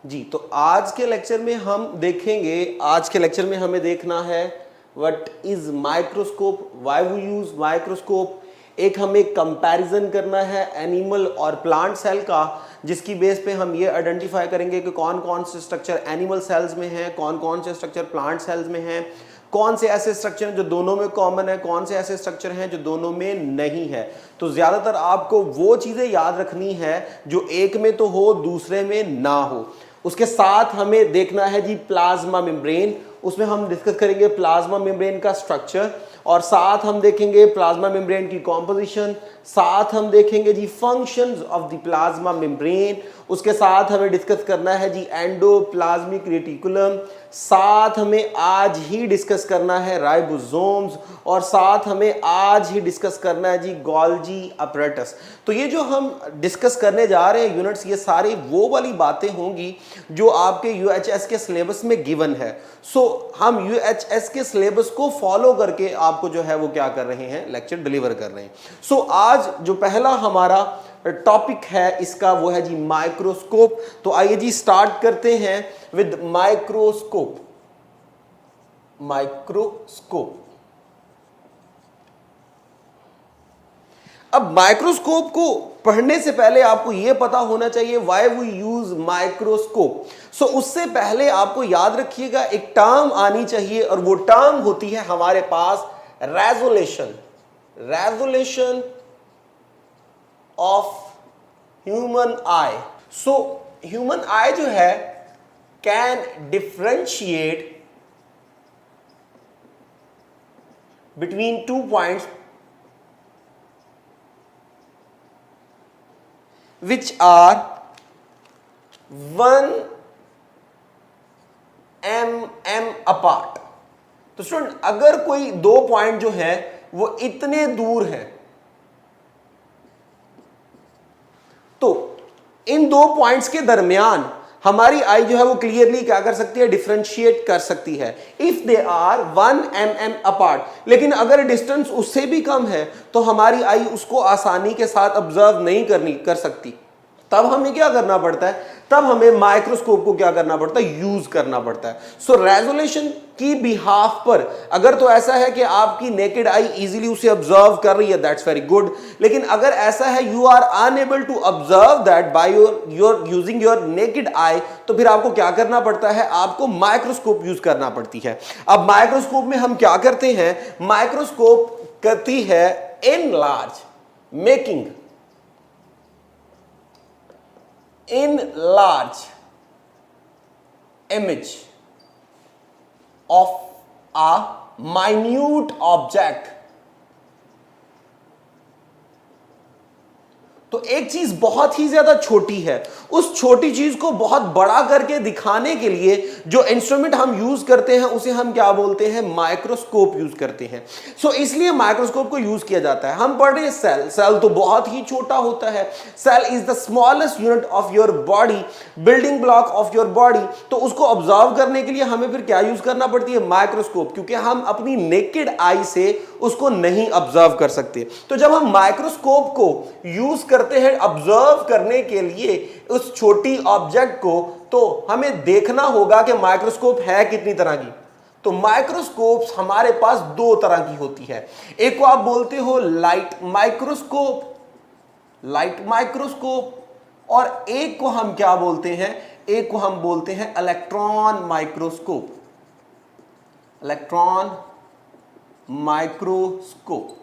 जी, तो आज के लेक्चर में हम देखेंगे, आज के लेक्चर में हमें देखना है what is microscope, why we use microscope. एक हमें कंपैरिजन करना है एनिमल और प्लांट सेल का, जिसकी बेस पे हम ये आइडेंटिफाई करेंगे कि कौन कौन से स्ट्रक्चर एनिमल सेल्स में हैं, कौन कौन से स्ट्रक्चर प्लांट सेल्स में हैं, कौन से ऐसे स्ट्रक्चर हैं जो दोनों में कॉमन है, कौन से ऐसे स्ट्रक्चर हैं जो दोनों में नहीं है। तो ज्यादातर आपको वो चीजें याद रखनी है जो एक में तो हो दूसरे में ना हो। उसके साथ हमें देखना है जी प्लाज्मा मेम्ब्रेन, उसमें हम डिस्कस करेंगे प्लाज्मा मेम्ब्रेन का स्ट्रक्चर, और साथ हम देखेंगे प्लाज्मा मेम्ब्रेन की कॉम्पोजिशन, साथ हम देखेंगे जी functions of the plasma membrane, उसके साथ हमें डिस्कस करना है जी एंडोप्लाज्मिक रेटिकुलम, साथ हमें आज ही डिस्कस करना है राइबोसोम्स, और साथ हमें आज ही डिस्कस करना है जी गोल्जी अपरेटस। तो ये जो हम डिस्कस करने जा रहे हैं यूनिट्स, ये सारी वो वाली बातें होंगी जो आपके यूएचएस के सिलेबस में गिवन है। सो हम यूएचएस के सिलेबस को फॉलो करके आपको जो है वो क्या कर रहे हैं, लेक्चर डिलीवर कर रहे हैं। सो आज जो पहला हमारा टॉपिक है इसका वो है जी माइक्रोस्कोप। तो आइए जी स्टार्ट करते हैं विद माइक्रोस्कोप। माइक्रोस्कोप, अब माइक्रोस्कोप को पढ़ने से पहले आपको यह पता होना चाहिए व्हाई वी यूज माइक्रोस्कोप। सो उससे पहले आपको याद रखिएगा एक टर्म आनी चाहिए, और वो टर्म होती है हमारे पास resolution. Resolution of human eye. So human eye जो है can differentiate between 2 points which are 1 mm apart। तो स्टूडेंट अगर कोई दो पॉइंट जो है वो इतने दूर है, तो इन दो पॉइंट्स के दरमियान हमारी आई जो है वो क्लियरली क्या कर सकती है, डिफरेंशिएट कर सकती है इफ दे आर 1 mm अपार्ट। लेकिन अगर डिस्टेंस उससे भी कम है तो हमारी आई उसको आसानी के साथ ऑब्जर्व नहीं कर सकती। तब हमें क्या करना पड़ता है, तब हमें माइक्रोस्कोप को क्या करना पड़ता है, यूज करना पड़ता है। सो रेजोल्यूशन की बिहाफ पर अगर तो ऐसा है कि आपकी नेकेड आई इजीली उसे ऑब्जर्व कर रही है, दैट्स वेरी गुड। लेकिन अगर ऐसा है you are unable to observe that by your using your naked eye, तो फिर आपको क्या करना पड़ता है, आपको माइक्रोस्कोप यूज करना पड़ती है। अब माइक्रोस्कोप में हम क्या करते हैं, माइक्रोस्कोप करती है enlarge, making enlarge image of a minute object। तो एक चीज बहुत ही ज्यादा छोटी है, उस छोटी चीज को बहुत बड़ा करके दिखाने के लिए जो इंस्ट्रूमेंट हम यूज करते हैं उसे हम क्या बोलते हैं, माइक्रोस्कोप यूज करते हैं। सो इसलिए माइक्रोस्कोप को यूज किया जाता है। हम पढ़ रहे हैं सेल, सेल तो बहुत ही छोटा होता है। Cell is the smallest unit of your body, building block of your body. तो उसको ऑब्जर्व करने के लिए हमें फिर क्या यूज करना पड़ती है, माइक्रोस्कोप, क्योंकि हम अपनी नेकेड आई से उसको नहीं ऑब्जर्व कर सकते। तो जब हम माइक्रोस्कोप को यूज करते हैं ऑब्जर्व करने के लिए उस छोटी ऑब्जेक्ट को, तो हमें देखना होगा कि माइक्रोस्कोप है कितनी तरह की। तो माइक्रोस्कोप्स हमारे पास दो तरह की होती है। एक को आप बोलते हो लाइट माइक्रोस्कोप, लाइट माइक्रोस्कोप, और एक को हम क्या बोलते हैं, एक को हम बोलते हैं electron microscope. Electron microscope.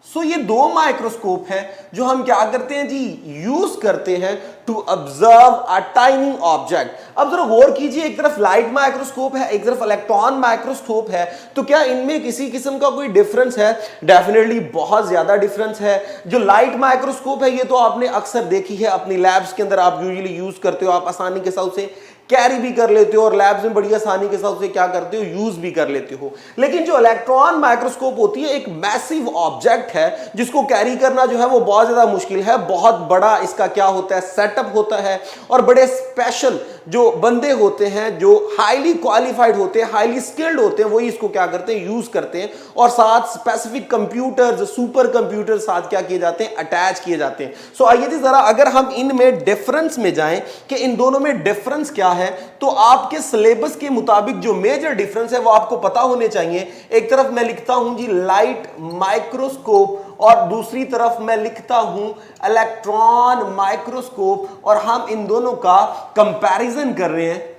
So ये दो माइक्रोस्कोप हैं जो हम क्या करते हैं जी, यूज करते हैं to observe a tiny object. अब जरा गौर कीजिए, एक तरफ लाइट माइक्रोस्कोप है, एक तरफ इलेक्ट्रॉन माइक्रोस्कोप है, तो क्या इनमें किसी किस्म का कोई डिफरेंस है? डेफिनेटली बहुत ज्यादा डिफरेंस है। जो लाइट माइक्रोस्कोप है ये तो आपने अक्सर देखी है अपनी लैब्स के अंदर, आप यूजुअली यूज करते हो, आप आसानी के साथ उसे कैरी भी कर लेते हो और लैब्स में बड़ी आसानी के साथ उसे क्या करते हो, यूज भी कर लेते हो। लेकिन जो इलेक्ट्रॉन माइक्रोस्कोप होती है एक मैसिव ऑब्जेक्ट है जिसको कैरी करना जो है वो बहुत ज्यादा मुश्किल है। बहुत बड़ा इसका क्या होता है, सेटअप होता है, और बड़े स्पेशल जो बंदे होते हैं जो हाईली क्वालिफाइड होते हैं, हाईली स्किल्ड होते हैं, वही इसको क्या करते हैं, यूज करते हैं। और साथ स्पेसिफिक कंप्यूटर्स, सुपर कंप्यूटर साथ क्या किए जाते हैं, अटैच किए जाते हैं। सो आइए जी जरा अगर हम इनमें डिफरेंस में जाएं कि इन दोनों में डिफरेंस क्या है, तो आपके सिलेबस के मुताबिक जो मेजर डिफरेंस है वो आपको पता होने चाहिए। एक तरफ मैं लिखता हूं जी लाइट माइक्रोस्कोप और दूसरी तरफ मैं लिखता हूं इलेक्ट्रॉन माइक्रोस्कोप, और हम इन दोनों का कंपैरिजन कर रहे हैं।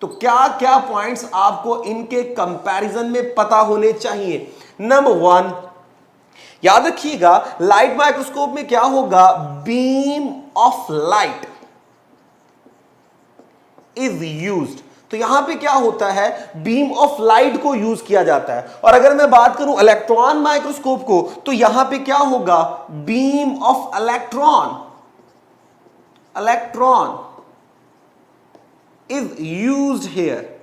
तो क्या क्या पॉइंट्स आपको इनके कंपैरिजन में पता होने चाहिए। नंबर 1, याद रखिएगा लाइट माइक्रोस्कोप में क्या होगा, beam of light is used. तो यहां पे क्या होता है, बीम ऑफ लाइट को यूज किया जाता है। और अगर मैं बात करूं इलेक्ट्रॉन माइक्रोस्कोप को, तो यहां पे क्या होगा, beam of electron is used here.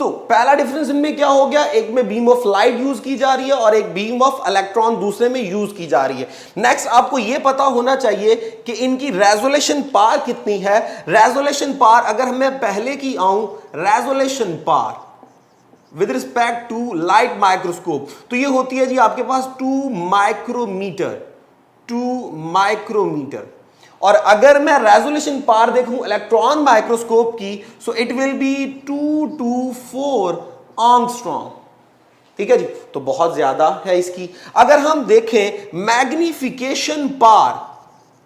तो पहला डिफरेंस इनमें क्या हो गया, एक में बीम ऑफ लाइट यूज की जा रही है और एक बीम ऑफ इलेक्ट्रॉन दूसरे में यूज की जा रही है। नेक्स्ट आपको यह पता होना चाहिए कि इनकी रेजोल्यूशन पावर कितनी है। रेजोल्यूशन पावर अगर मैं पहले की आऊं, resolution power with respect to light microscope, तो ये होती है जी आपके पास 2 माइक्रोमीटर। और अगर मैं रेजोल्यूशन पावर देखूं इलेक्ट्रॉन माइक्रोस्कोप की, so it will B 2 to 4 angstrom. ठीक है जी, तो बहुत ज्यादा है इसकी। अगर हम देखें मैग्निफिकेशन पावर,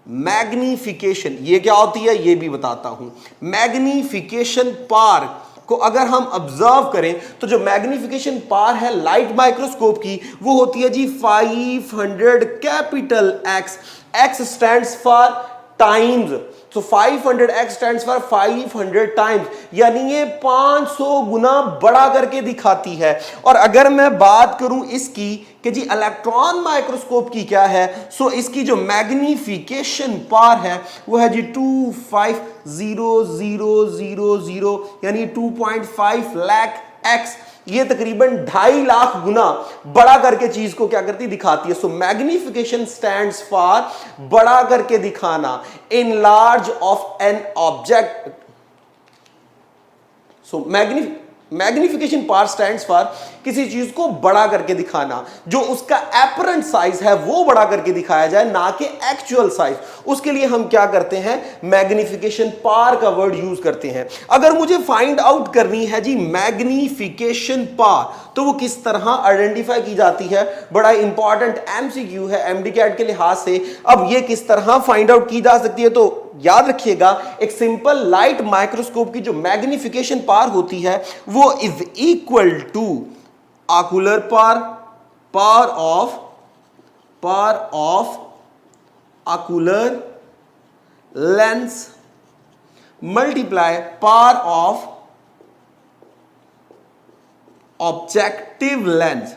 मैग्निफिकेशन ये क्या होती है ये भी बताता हूं। मैग्निफिकेशन पावर को अगर हम ऑब्जर्व करें, तो जो मैग्निफिकेशन पावर है लाइट माइक्रोस्कोप की, वो होती है जी 500 capital x. X stands for times, so 500x stands for 500 times, यानी ये 500 गुना बड़ा करके दिखाती है। और अगर मैं बात करूं इसकी कि जी इलेक्ट्रॉन माइक्रोस्कोप की क्या है, सो इसकी जो मैग्निफिकेशन पावर है वो है जी 250,000, यानी 2.5 लाख एक्स। ये तकरीबन 2.5 लाख गुना बड़ा करके चीज को क्या करती दिखाती है। सो मैग्निफिकेशन स्टैंड्स फॉर बड़ा करके दिखाना, enlarge of an object. So magnification power stands for किसी चीज को बड़ा करके दिखाना, जो उसका एपरेंट साइज है वो बड़ा करके दिखाया जाए, ना कि एक्चुअल साइज। उसके लिए हम क्या करते हैं, मैग्निफिकेशन पावर का वर्ड यूज करते हैं। अगर मुझे फाइंड आउट करनी है जी मैग्निफिकेशन पावर, तो वो किस तरह आइडेंटिफाई की जाती है, बड़ा इंपॉर्टेंट एमसीक्यू है एमडीकैट के लिहाज से। अब ये किस तरह फाइंड आउट की जा सकती है, तो याद रखिएगा एक सिंपल लाइट माइक्रोस्कोप की जो मैग्निफिकेशन पावर होती है वो is equal to ocular power of ocular lens multiply power of objective lens.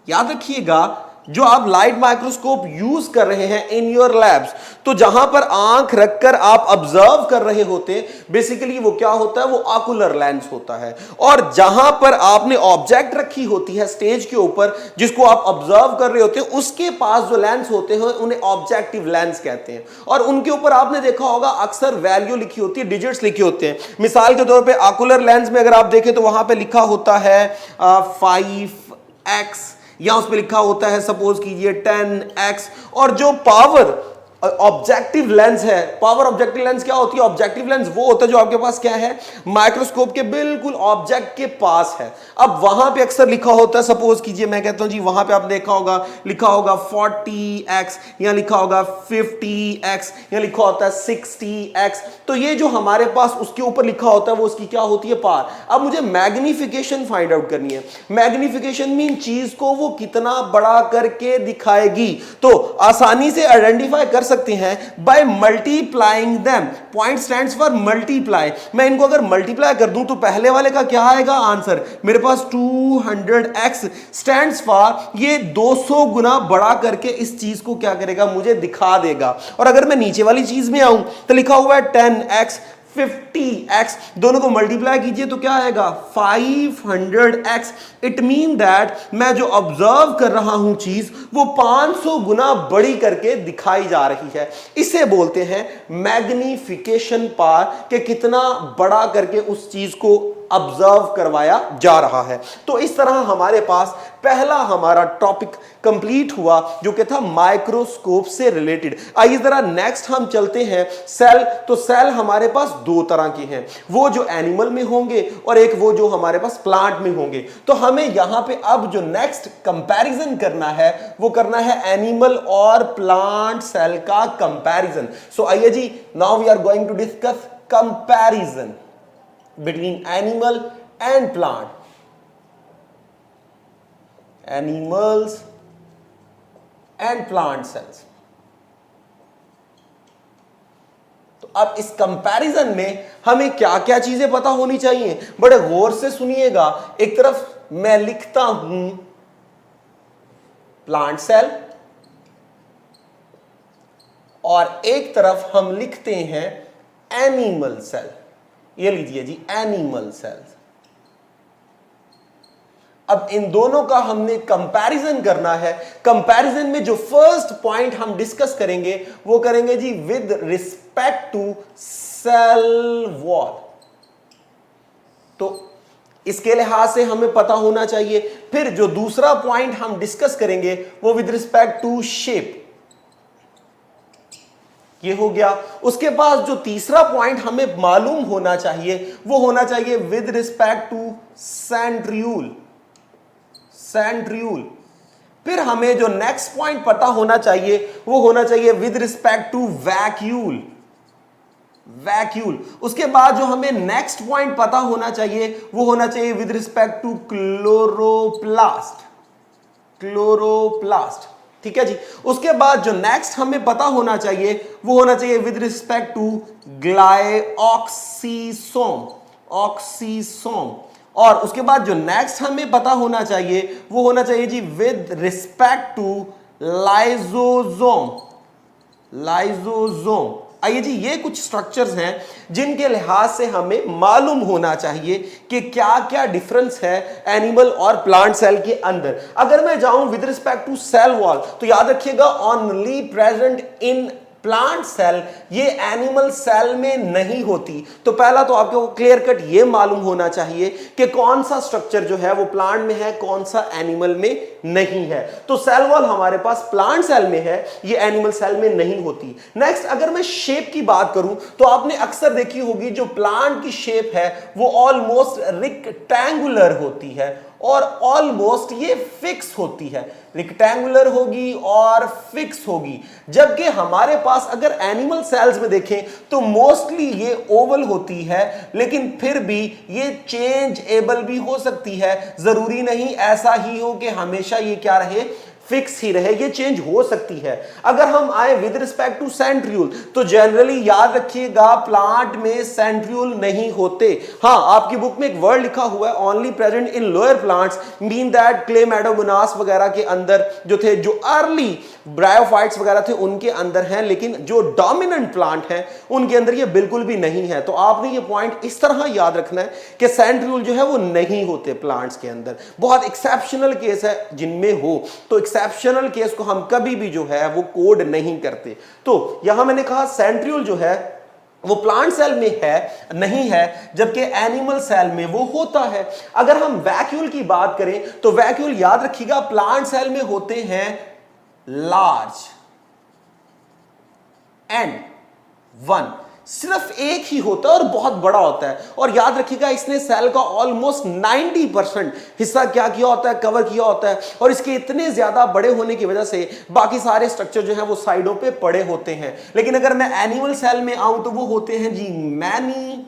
याद रखिएगा जो आप लाइट माइक्रोस्कोप यूज कर रहे हैं इन योर लैब्स, तो जहां पर आंख रखकर आप ऑब्जर्व कर रहे होते हैं, बेसिकली वो क्या होता है, वो आकुलर लेंस होता है। और जहां पर आपने ऑब्जेक्ट रखी होती है स्टेज के ऊपर जिसको आप ऑब्जर्व कर रहे होते हैं, उसके पास जो लेंस होते हैं उन्हें ऑब्जेक्टिव लेंस कहते हैं। और उनके ऊपर आपने देखा होगा अक्सर वैल्यू लिखी होती है, डिजिट्स लिखे होते हैं। मिसाल के तौर पर आकुलर लेंस में अगर आप देखें तो वहां पर लिखा होता है 5x, या उस पे लिखा होता है सपोज कीजिए 10x। और जो पावर ऑब्जेक्टिव लेंस है, पावर ऑब्जेक्टिव लेंस क्या होती है, ऑब्जेक्टिव लेंस वो होता है जो आपके पास क्या है, माइक्रोस्कोप के बिल्कुल ऑब्जेक्ट के पास है। अब वहां पे अक्सर लिखा होता है, सपोज कीजिए मैं कहता हूं जी वहां पे आप देखा होगा लिखा होगा 40x, या लिखा होगा 50x, या लिखा होता है 60x। तो ये जो हमारे पास उसके ऊपर लिखा होता है वो उसकी क्या होती है, पावर। अब मुझे मैग्निफिकेशन फाइंड आउट करनी है। मैग्निफिकेशन मीन चीज को वो कितना बड़ा करके दिखाएगी, तो आसानी से आइडेंटिफाई कर सकते हैं by multiplying them. Point stands for multiply. मैं इनको अगर मल्टीप्लाई कर दूं तो पहले वाले का क्या आएगा आंसर, मेरे पास 200x स्टैंड्स फॉर ये 200 गुना बड़ा करके इस चीज को क्या करेगा, मुझे दिखा देगा। और अगर मैं नीचे वाली चीज में आऊं तो लिखा हुआ है 10x 50x, दोनों को मल्टीप्लाई कीजिए तो क्या आएगा 500x। इट मीन दैट मैं जो ऑब्जर्व कर रहा हूं चीज वो 500 गुना बड़ी करके दिखाई जा रही है। इसे बोलते हैं मैग्निफिकेशन पावर, कि कितना बड़ा करके उस चीज को ऑब्जर्व करवाया जा रहा है। तो इस तरह हमारे पास पहला हमारा टॉपिक कंप्लीट हुआ जो कि था माइक्रोस्कोप से रिलेटेड। आइए जरा नेक्स्ट हम चलते हैं सेल। तो सेल हमारे पास दो तरह के हैं, वो जो एनिमल में होंगे और एक वो जो हमारे पास प्लांट में होंगे। तो हमें यहां पे अब जो नेक्स्ट कंपैरिजन करना है वो करना है एनिमल और प्लांट सेल का कंपैरिजन। सो आइए जी, now we are going to discuss comparison between animal and plant, animals and plant cells। तो अब इस कंपैरिजन में हमें क्या क्या चीजें पता होनी चाहिए, बड़े गौर से सुनिएगा। एक तरफ मैं लिखता हूं प्लांट सेल और एक तरफ हम लिखते हैं एनिमल सेल। ये लीजिए जी, एनिमल सेल्स। अब इन दोनों का हमने कंपैरिजन करना है। कंपैरिजन में जो फर्स्ट पॉइंट हम डिस्कस करेंगे वो करेंगे जी with respect to cell wall. तो इसके लिहाज से हमें पता होना चाहिए। फिर जो दूसरा पॉइंट हम डिस्कस करेंगे वो विद रिस्पेक्ट टू शेप, ये हो गया। उसके बाद जो तीसरा पॉइंट हमें मालूम होना चाहिए वो होना चाहिए विद रिस्पेक्ट टू सेंट्रियूल, सेंट्रियूल। फिर हमें जो नेक्स्ट पॉइंट पता होना चाहिए वो होना चाहिए with respect to vacuole, vacuole. उसके बाद जो हमें नेक्स्ट पॉइंट पता होना चाहिए वो होना चाहिए with respect to chloroplast, chloroplast. ठीक है जी। उसके बाद जो नेक्स्ट हमें पता होना चाहिए वो होना चाहिए with respect to glyoxysome, oxysome. और उसके बाद जो नेक्स्ट हमें पता होना चाहिए वो होना चाहिए जी with respect to lysosome, lysosome. आइए जी, ये कुछ स्ट्रक्चर्स हैं जिनके लिहाज से हमें मालूम होना चाहिए कि क्या क्या डिफरेंस है एनिमल और प्लांट सेल के अंदर। अगर मैं जाऊं with respect to cell wall तो याद रखिएगा only present in plant cell, ये एनिमल सेल में नहीं होती। तो पहला तो आपको क्लियर कट ये मालूम होना चाहिए कि कौन सा स्ट्रक्चर जो है वो प्लांट में है, कौन सा एनिमल में नहीं है। तो सेल वॉल हमारे पास प्लांट सेल में है, ये एनिमल सेल में नहीं होती। नेक्स्ट अगर मैं शेप की बात करूं तो आपने अक्सर देखी होगी जो प्लांट की शेप है वो ऑलमोस्ट रेक्टेंगुलर होती है और ऑलमोस्ट ये फिक्स होती है, रेक्टेंगुलर होगी और फिक्स होगी। जबकि हमारे पास अगर एनिमल सेल्स में देखें तो मोस्टली ये ओवल होती है, लेकिन फिर भी ये चेंज एबल भी हो सकती है। जरूरी नहीं ऐसा ही हो कि हमेशा ये क्या रहे, फिक्स ही रहे, ये चेंज हो सकती है। अगर हम आए विद रिस्पेक्ट टू सेंट्रियूल तो जनरली याद रखिएगा प्लांट में सेंट्रियूल नहीं होते। हाँ, आपकी बुक में एक वर्ड लिखा हुआ है only present in lower plants, mean that chlamydomonas वगैरह के अंदर जो थे, जो अर्ली ब्रायोफाइट्स वगैरह थे उनके अंदर हैं, लेकिन जो डोमिनेंट प्लांट हैं उनके अंदर ये बिल्कुल भी नहीं है। तो आपने ये पॉइंट इस तरह याद रखना है कि सेंट्रियूल जो है वो नहीं होते प्लांट्स के अंदर। बहुत एक्सेप्शनल केस है जिनमें हो, तो एक्सेप्शनल केस को हम कभी भी जो है वो कोड नहीं करते। तो यहां मैंने कहा सेंट्रियूल जो है वो प्लांट सेल में है नहीं है, जबकि एनिमल सेल में वो होता है। अगर हम वैक्यूल की बात करें तो वैक्यूल याद रखिएगा प्लांट सेल में होते हैं लार्ज एंड वन, सिर्फ एक ही होता है और बहुत बड़ा होता है। और याद रखिएगा इसने सेल का ऑलमोस्ट 90% हिस्सा क्या किया होता है, कवर किया होता है। और इसके इतने ज्यादा बड़े होने की वजह से बाकी सारे स्ट्रक्चर जो है वो साइडों पे पड़े होते हैं। लेकिन अगर मैं एनिमल सेल में आऊं तो वो होते हैं जी मैनी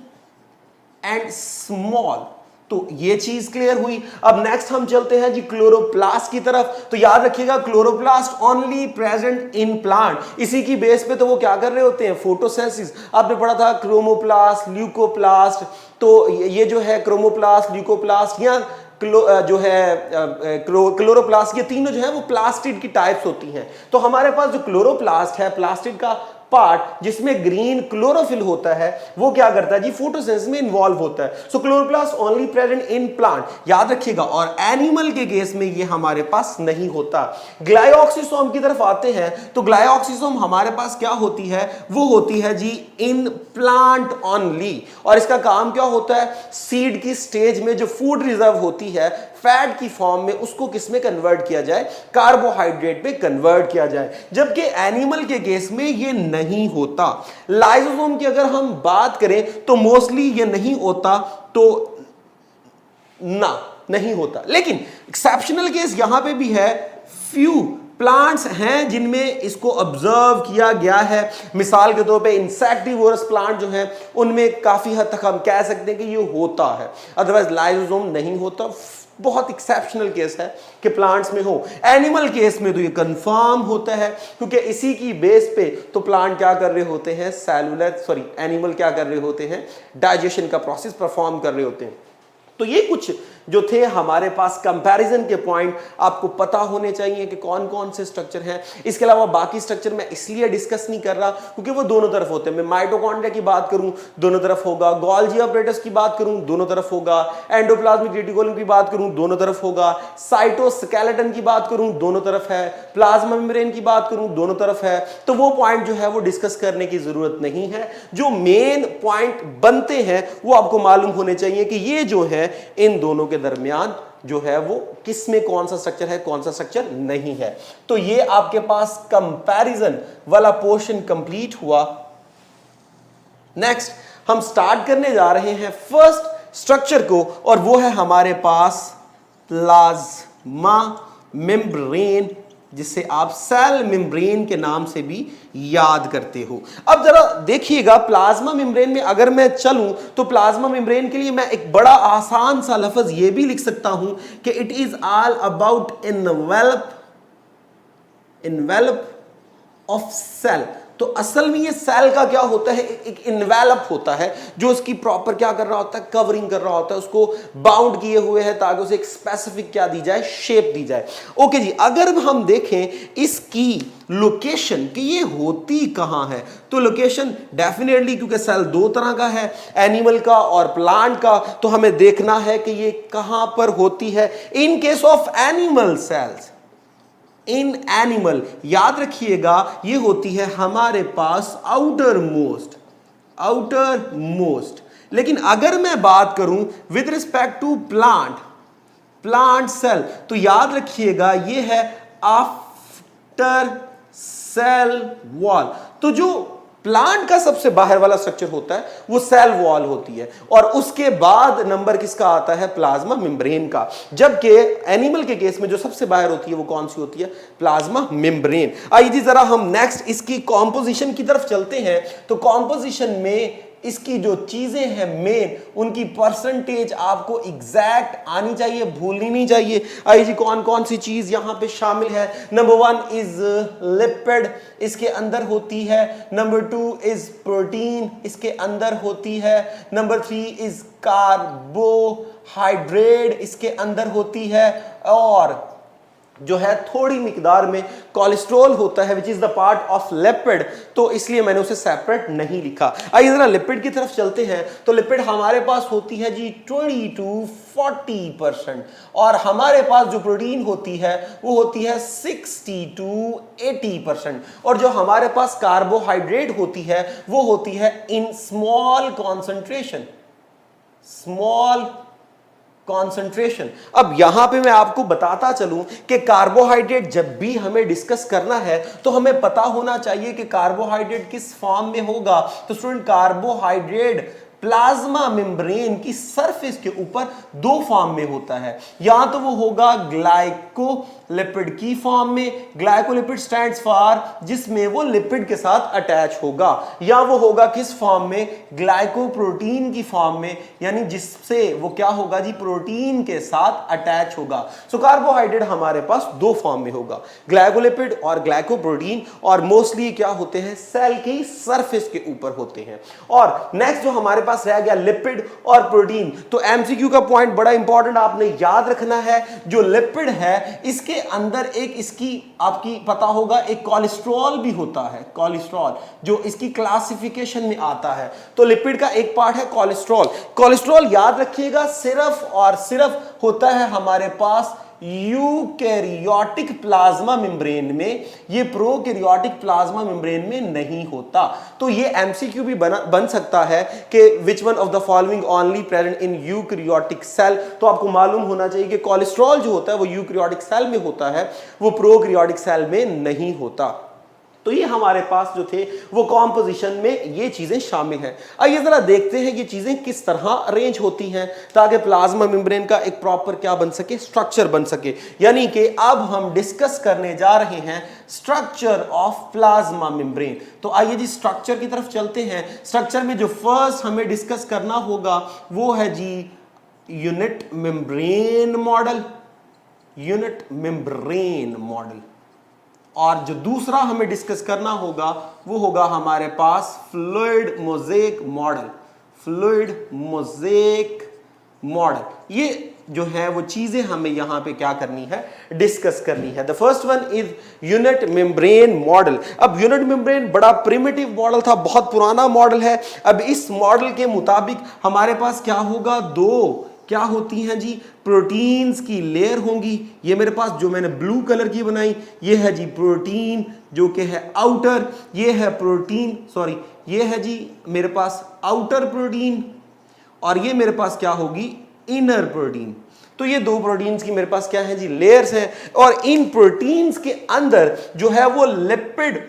एंड स्मॉल। तो ये चीज क्लियर हुई। अब नेक्स्ट हम चलते हैं जी क्लोरोप्लास्ट की तरफ। तो याद रखिएगा chloroplast only present in plant. इसी की बेस पे तो वो क्या कर रहे होते हैं, फोटोसिंथेसिस। आपने पढ़ा था क्रोमोप्लास्ट, ल्यूकोप्लास्ट। तो ये जो है क्रोमोप्लास्ट, ल्यूकोप्लास्ट या जो है क्लोरोप्लास्ट, ये तीनों जो है वो प्लास्टिड की टाइप्स होती हैं। तो हमारे पास जो क्लोरोप्लास्ट है, प्लास्टिड का पार्ट जिसमें ग्रीन क्लोरोफिल होता है वो क्या करता है जी, फोटोसिंथेसिस में इन्वॉल्व होता है। So chloroplast only present in plant, याद रखिएगा। और एनिमल के केस में ये हमारे पास नहीं होता। ग्लाइऑक्सिसोम की तरफ आते हैं तो ग्लाइऑक्सिसोम हमारे पास क्या होती है, वो होती है जी इन प्लांट ओनली। और इसका काम क्या होता है, सीड की स्टेज में जो फूड रिजर्व होती है फैट की फॉर्म में, उसको किस में कन्वर्ट किया जाए, कार्बोहाइड्रेट में कन्वर्ट किया जाए। जबकि एनिमल के केस में ये नहीं होता। लाइसोसोम की अगर हम बात करें तो मोस्टली ये नहीं होता, तो नहीं होता। लेकिन एक्सेप्शनल केस यहां पे भी है, फ्यू प्लांट्स हैं जिनमें इसको ऑब्जर्व किया गया है। मिसाल के तौर पे इंसेक्टिवोरस प्लांट जो है उनमें काफी हद तक हम कह सकते हैं कि ये होता है, अदरवाइज लाइसोसोम नहीं होता। बहुत एक्सेप्शनल केस है कि प्लांट्स में हो। एनिमल केस में तो ये कंफर्म होता है, क्योंकि इसी की बेस पे तो प्लांट क्या कर रहे होते हैं, एनिमल क्या कर रहे होते हैं, डाइजेशन का प्रोसेस परफॉर्म कर रहे होते हैं। तो ये कुछ जो थे हमारे पास कंपैरिजन के पॉइंट आपको पता होने चाहिए कि कौन कौन से स्ट्रक्चर हैं। इसके अलावा बाकी स्ट्रक्चर मैं इसलिए डिस्कस नहीं कर रहा क्योंकि वो दोनों तरफ होते हैं। मैं माइटोकॉन्ड्रिया की बात करूं दोनों तरफ होगा, गोल्गी apparatus की बात करूं दोनों तरफ होगा, एंडोप्लाज्मिक रेटिकुलम की बात करूं दोनों तरफ होगा, साइटोस्केलेटन की बात करूं दोनों तरफ है, प्लाज्मा मेम्ब्रेन की बात करूं दोनों तरफ है। तो वो पॉइंट जो है वो डिस्कस करने की जरूरत नहीं है। जो मेन पॉइंट बनते हैं वो आपको मालूम होने चाहिए कि ये जो है इन दोनों के दरमियान जो है वो किस में कौन सा स्ट्रक्चर है, कौन सा स्ट्रक्चर नहीं है। तो ये आपके पास कंपैरिजन वाला पोर्शन कंप्लीट हुआ। नेक्स्ट हम स्टार्ट करने जा रहे हैं फर्स्ट स्ट्रक्चर को, और वो है हमारे पास प्लाज्मा मेम्ब्रेन, जिसे आप सेल मेम्ब्रेन के नाम से भी याद करते हो। अब जरा देखिएगा, प्लाज्मा मेम्ब्रेन में अगर मैं चलूं तो प्लाज्मा मेम्ब्रेन के लिए मैं एक बड़ा आसान सा लफ्ज ये भी लिख सकता हूं कि it is all about envelope of cell. तो असल में ये सेल का क्या होता है, एक इन्वेलप होता है जो उसकी प्रॉपर क्या कर रहा होता है, कवरिंग कर रहा होता है, उसको बाउंड किए हुए है ताकि उसे एक स्पेसिफिक क्या दी जाए, शेप दी जाए। ओके जी, अगर हम देखें इसकी लोकेशन कि ये होती कहां है, तो लोकेशन डेफिनेटली, क्योंकि सेल दो तरह का है, एनिमल का और प्लांट का, तो हमें देखना है कि ये कहां पर होती है। In case of animal cells, in animal याद रखिएगा ये होती है हमारे पास आउटर मोस्ट। लेकिन अगर मैं बात करूं with respect to plant cell, तो याद रखिएगा ये है आफ्टर सेल वॉल। तो जो प्लांट का सबसे बाहर वाला स्ट्रक्चर होता है वो सेल वॉल होती है, और उसके बाद नंबर किसका आता है, प्लाज्मा मेम्ब्रेन का। जबकि एनिमल के केस में जो सबसे बाहर होती है वो कौन सी होती है, प्लाज्मा मेम्ब्रेन। आइए जी जरा हम नेक्स्ट इसकी कॉम्पोजिशन की तरफ चलते हैं। तो कॉम्पोजिशन में इसकी जो चीजें हैं मेन, उनकी परसेंटेज आपको एग्जैक्ट आनी चाहिए, भूलनी नहीं चाहिए। आइए जी कौन कौन सी चीज यहां पे शामिल है। नंबर 1 इज लिपिड, इसके अंदर होती है। नंबर 2 इज प्रोटीन, इसके अंदर होती है। नंबर 3 इज कार्बोहाइड्रेट, इसके अंदर होती है। और जो है थोड़ी मिकदार में कोलेस्ट्रॉल होता है which is the part of lipid, तो इसलिए मैंने उसे सेपरेट नहीं लिखा। आइए जरा लिपिड की तरफ चलते हैं। तो लिपिड हमारे पास होती है जी 20 to 40%, और हमारे पास जो प्रोटीन होती है वो होती है 60 to 80%, और जो हमारे पास कार्बोहाइड्रेट होती है वो होती है इन स्मॉल कॉन्सेंट्रेशन। अब यहां पे मैं आपको बताता चलूं कि कार्बोहाइड्रेट जब भी हमें डिस्कस करना है तो हमें पता होना चाहिए कि कार्बोहाइड्रेट किस फॉर्म में होगा। तो स्टूडेंट, कार्बोहाइड्रेट प्लाज्मा मेम्ब्रेन की सरफेस के ऊपर दो फॉर्म में होता है। या तो वो होगा ग्लाइकोलिपिड की फॉर्म में, ग्लाइकोलिपिड स्टैंड्स फॉर जिसमें वो लिपिड के साथ अटैच होगा, या वो होगा किस फॉर्म में, ग्लाइकोप्रोटीन की फॉर्म में, यानी जिससे वो क्या होगा जी, प्रोटीन के साथ अटैच होगा। सो कार्बोहाइड्रेट हमारे पास दो फॉर्म में होगा, ग्लाइकोलिपिड और ग्लाइकोप्रोटीन, और मोस्टली क्या होते हैं, सेल की सरफेस के ऊपर होते हैं। और नेक्स्ट जो हमारे पास पास रह गया लिपिड और प्रोटीन। तो एमसीक्यू का पॉइंट बड़ा इंपॉर्टेंट आपने याद रखना है, जो लिपिड है इसके अंदर एक इसकी आपकी पता होगा एक कोलेस्ट्रॉल भी होता है, कोलेस्ट्रॉल जो इसकी क्लासिफिकेशन में आता है। तो लिपिड का एक पार्ट है कोलेस्ट्रॉल। कोलेस्ट्रॉल याद रखिएगा सिर्फ और सिर्फ होता है हमारे पास यूकैरियोटिक प्लाज्मा मेम्ब्रेन में, ये प्रोकैरियोटिक प्लाज्मा मेम्ब्रेन में नहीं होता। तो ये एमसीक्यू भी बन सकता है कि which one of the following only present in eukaryotic cell. तो आपको मालूम होना चाहिए कि कोलेस्ट्रॉल जो होता है वो यूकैरियोटिक सेल में होता है, वो प्रोकैरियोटिक सेल में नहीं होता। तो ये हमारे पास जो थे वो कॉम्पोजिशन में ये चीजें शामिल हैं। आइए जरा देखते हैं ये चीजें किस तरह अरेंज होती हैं ताकि प्लाज्मा मेम्ब्रेन का एक प्रॉपर क्या बन सके, स्ट्रक्चर बन सके। यानी कि अब हम डिस्कस करने जा रहे हैं स्ट्रक्चर ऑफ प्लाज्मा मेम्ब्रेन। तो आइए जी स्ट्रक्चर की तरफ चलते हैं। स्ट्रक्चर में जो फर्स्ट हमें डिस्कस करना होगा वो है जी unit membrane model, unit membrane model. और जो दूसरा हमें डिस्कस करना होगा वो होगा हमारे पास fluid mosaic model, fluid mosaic model. ये जो है वो चीजें हमें यहां पे क्या करनी है, डिस्कस करनी है। The first one is unit membrane model. अब यूनिट मेम्ब्रेन बड़ा प्रिमिटिव मॉडल था, बहुत पुराना मॉडल है। अब इस मॉडल के मुताबिक हमारे पास क्या होगा, दो क्या होती हैं जी, प्रोटीन्स की लेयर होंगी। ये मेरे पास जो मैंने ब्लू कलर की बनाई ये है जी प्रोटीन जो कि है आउटर, ये है प्रोटीन सॉरी ये है जी मेरे पास आउटर प्रोटीन, और ये मेरे पास क्या होगी, इनर प्रोटीन। तो ये दो प्रोटीन्स की मेरे पास क्या है जी, लेयर्स हैं। और इन प्रोटीन्स के अंदर जो है वो लिपिड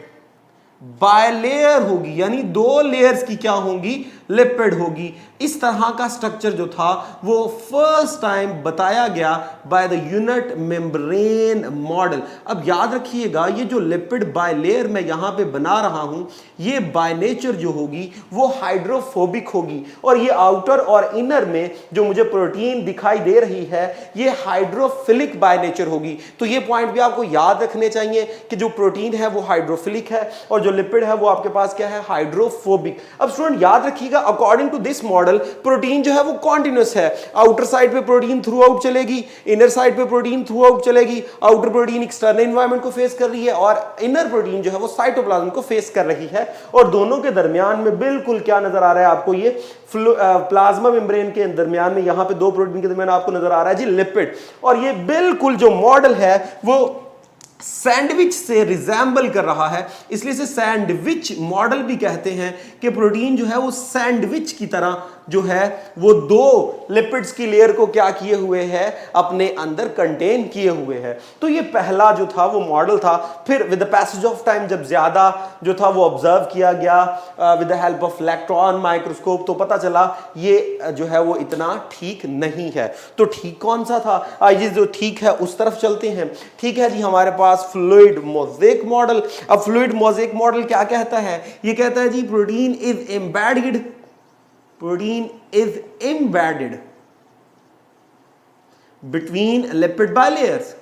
बायलेयर होगी, यानी दो लेयर्स की क्या होंगी, लिपिड होगी। इस तरह का स्ट्रक्चर जो था वो फर्स्ट टाइम बताया गया by the unit membrane model. अब याद रखिएगा ये जो लिपिड बायलेयर मैं यहां पे बना रहा हूं ये बाय नेचर जो होगी वो हाइड्रोफोबिक होगी, और ये आउटर और इनर में जो मुझे प्रोटीन दिखाई दे रही है ये हाइड्रोफिलिक बाय नेचर होगी। तो ये पॉइंट भी आपको याद रखने चाहिए कि जो प्रोटीन है वो हाइड्रोफिलिक है और जो लिपिड है वो आपके पास क्या है, हाइड्रोफोबिक। अब स्टूडेंट याद रखिएगा according to this model protein जो है वो कॉन्टिन्यूअस है। आउटर साइड पे प्रोटीन थ्रू आउट चलेगी, इनर साइड पे प्रोटीन थ्रू आउट चलेगी। आउटर प्रोटीन एक्सटर्नल एनवायरनमेंट को फेस कर रही है और इनर प्रोटीन जो है वो साइटोप्लाज्म को फेस कर रही है, और दोनों के दरमियान में बिल्कुल क्या नजर आ रहा है आपको, ये प्लाज्मा मेम्ब्रेन के दरमियान में यहां पे दो प्रोटीन के दरमियान आपको नजर आ रहा है जी लिपिड। और ये बिल्कुल जो मॉडल है वो सैंडविच से रिजेंबल कर रहा है, इसलिए इसे सैंडविच मॉडल भी कहते हैं कि प्रोटीन जो है वो सैंडविच की तरह जो है वो दो लिपिड्स की लेयर को क्या किए हुए है, अपने अंदर कंटेन किए हुए हैं। तो ये पहला जो था वो मॉडल था। फिर with the passage of time जब ज्यादा जो था वो ऑब्जर्व किया गया with the help of electron microscope, तो पता चला ये जो है वो इतना ठीक नहीं है। तो ठीक कौन सा था, आइए जो ठीक है उस तरफ चलते हैं। ठीक है जी, हमारे पास फ्लूइड मोज़ेक मॉडल। अब फ्लूइड मोज़ेक मॉडल क्या कहता है, ये कहता है जी protein is embedded, protein is embedded between lipid bilayers,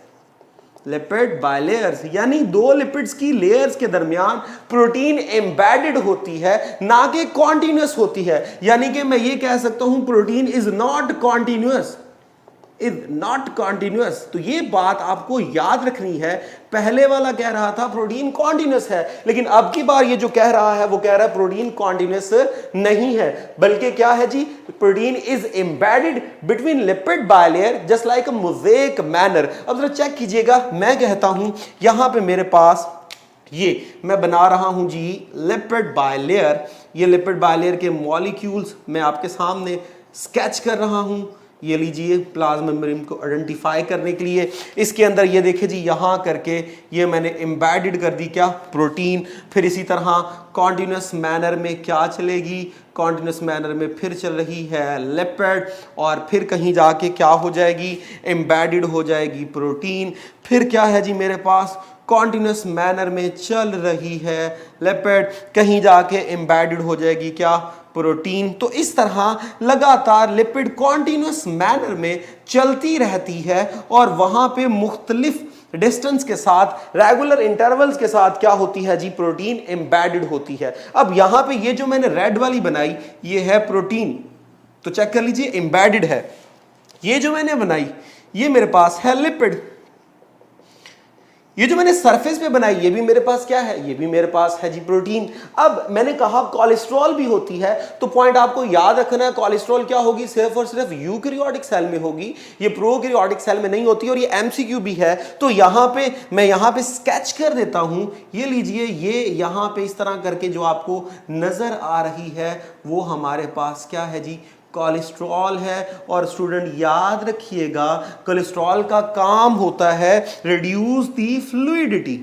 lipid bilayers यानी दो लिपिड्स की लेयर्स के दरमियान प्रोटीन एम्बेडेड होती है, ना कि कॉन्टिन्यूअस होती है। यानी कि मैं ये कह सकता हूं protein is not continuous, is not continuous. तो ये बात आपको याद रखनी है। पहले वाला कह रहा था प्रोटीन कॉन्टिन्यूअस है, लेकिन अब की बार ये जो कह रहा है वो कह रहा है प्रोटीन कॉन्टिन्यूअस नहीं है, बल्कि क्या है जी, protein is embedded between lipid bilayer just like a mosaic manner. अब जरा चेक कीजिएगा, मैं कहता हूं यहां पे मेरे पास ये मैं बना रहा हूं जी लिपिड बायलेयर। ये लिपिड बायलेयर के मॉलिक्यूल्स मैं आपके सामने स्केच कर रहा हूं। ये लीजिए प्लाज्मा मेम्ब्रेन को आइडेंटिफाई करने के लिए इसके अंदर ये देखिए जी यहाँ करके ये मैंने एम्बेडेड कर दी क्या, प्रोटीन। फिर इसी तरह कॉन्टिन्यूअस मैनर में क्या चलेगी, कॉन्टिन्यूअस मैनर में फिर चल रही है लिपिड, और फिर कहीं जाके क्या हो जाएगी, एम्बेडेड हो जाएगी प्रोटीन। फिर क्या है जी मेरे पास, कॉन्टिन्यूअस मैनर में चल रही है लिपिड, कहीं जाके एम्बेडेड हो जाएगी क्या, प्रोटीन। तो इस तरह लगातार लिपिड कॉन्टिन्यूअस मैनर में चलती रहती है और वहां पे मुख्तलिफ डिस्टेंस के साथ, रेगुलर इंटरवल्स के साथ क्या होती है जी, प्रोटीन एम्बेडेड होती है। अब यहां पे ये जो मैंने रेड वाली बनाई ये है प्रोटीन, तो चेक कर लीजिए एम्बेडेड है। ये जो मैंने बनाई ये मेरे पास है लिपिड। ये जो मैंने सरफेस पे बनाई ये भी मेरे पास क्या है, ये भी मेरे पास है जी प्रोटीन। अब मैंने कहा कोलेस्ट्रॉल भी होती है, तो पॉइंट आपको याद रखना है, कोलेस्ट्रॉल क्या होगी, सिर्फ और सिर्फ यूकैरियोटिक सेल में होगी, ये प्रोकैरियोटिक सेल में नहीं होती। और ये एमसीक्यू भी है, तो यहां पे मैं यहां पे स्केच कर देता हूं। ये लीजिए, ये यहां पे इस तरह करके जो आपको नजर आ रही है वो हमारे पास क्या है जी, कोलेस्ट्रॉल है। और स्टूडेंट याद रखिएगा कोलेस्ट्रॉल का काम होता है reduce the fluidity,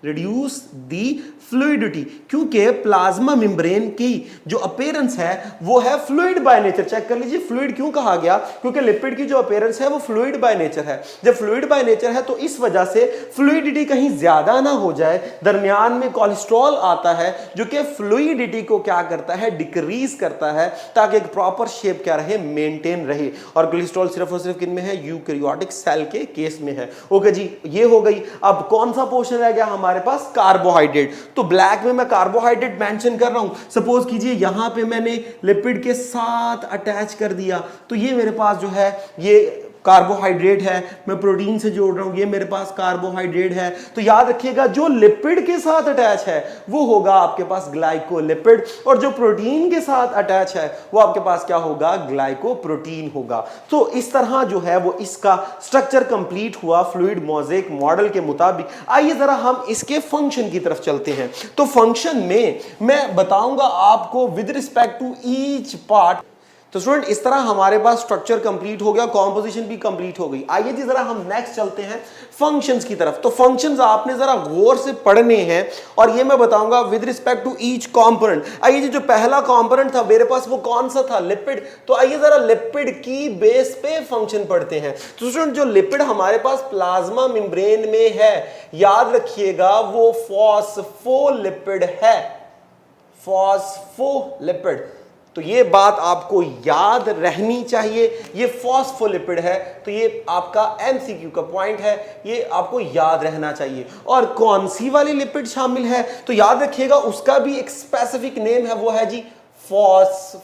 reduce the fluidity, क्योंकि प्लाज्मा मेम्ब्रेन की जो अपीयरेंस है वो है फ्लूइड बाय नेचर। चेक कर लीजिए फ्लूइड क्यों कहा गया, क्योंकि लिपिड की जो अपीयरेंस है वो फ्लूइड बाय नेचर है। जब फ्लूइड बाय नेचर है तो इस वजह से फ्लूइडिटी कहीं ज्यादा ना हो जाए, दरमियान में कोलेस्ट्रॉल आता है जो कि फ्लूइडिटी को क्या करता है, डिक्रीज करता है, ताकि एक प्रॉपर शेप क्या रहे, मेंटेन रहे। और कोलेस्ट्रॉल सिर्फ और सिर्फ किन में है, यूकैरियोटिक सेल के केस में है। ओके जी, ये हो गई। अब कौन सा पोर्शन रह गया हमारे पास, कार्बोहाइड्रेट। तो ब्लैक में मैं कार्बोहाइड्रेट मेंशन कर रहा हूं। सपोज कीजिए यहां पे मैंने लिपिड के साथ अटैच कर दिया, तो ये मेरे पास जो है ये कार्बोहाइड्रेट है, मैं प्रोटीन से जोड़ रहा हूं, ये मेरे पास कार्बोहाइड्रेट है। तो याद रखिएगा जो लिपिड के साथ अटैच है वो होगा आपके पास ग्लाइकोलिपिड, और जो प्रोटीन के साथ अटैच है वो आपके पास क्या होगा, ग्लाइकोप्रोटीन होगा। तो इस तरह जो है वो इसका स्ट्रक्चर कंप्लीट हुआ फ्लूइड मोज़ेक मॉडल के मुताबिक। आइए जरा हम इसके फंक्शन की तरफ चलते हैं। तो फंक्शन में मैं बताऊंगा आपको with respect to each part. तो स्टूडेंट इस तरह हमारे पास स्ट्रक्चर कंप्लीट हो गया, कॉम्पोजिशन भी कंप्लीट हो गई। आइए जी जरा हम नेक्स्ट चलते हैं फंक्शंस की तरफ। तो फंक्शंस आपने जरा गौर से पढ़ने हैं और ये मैं बताऊंगा with respect to each component. आइए जी, जो पहला कंपोनेंट था मेरे पास वो कौन सा था, लिपिड। तो आइए जरा लिपिड की बेस पे फंक्शन पढ़ते हैं। तो स्टूडेंट जो लिपिड हमारे पास प्लाज्मा मेम्ब्रेन में है, याद रखिएगा वो फॉस्फोलिपिड है, फॉस्फोलिपिड। तो ये बात आपको याद रहनी चाहिए, ये फॉस्फोलिपिड है। तो ये आपका एमसीक्यू का पॉइंट है, ये आपको याद रहना चाहिए। और कौन सी वाली लिपिड शामिल है, तो याद रखिएगा उसका भी एक स्पेसिफिक नेम है, वो है जी फॉस्फोटाइडिल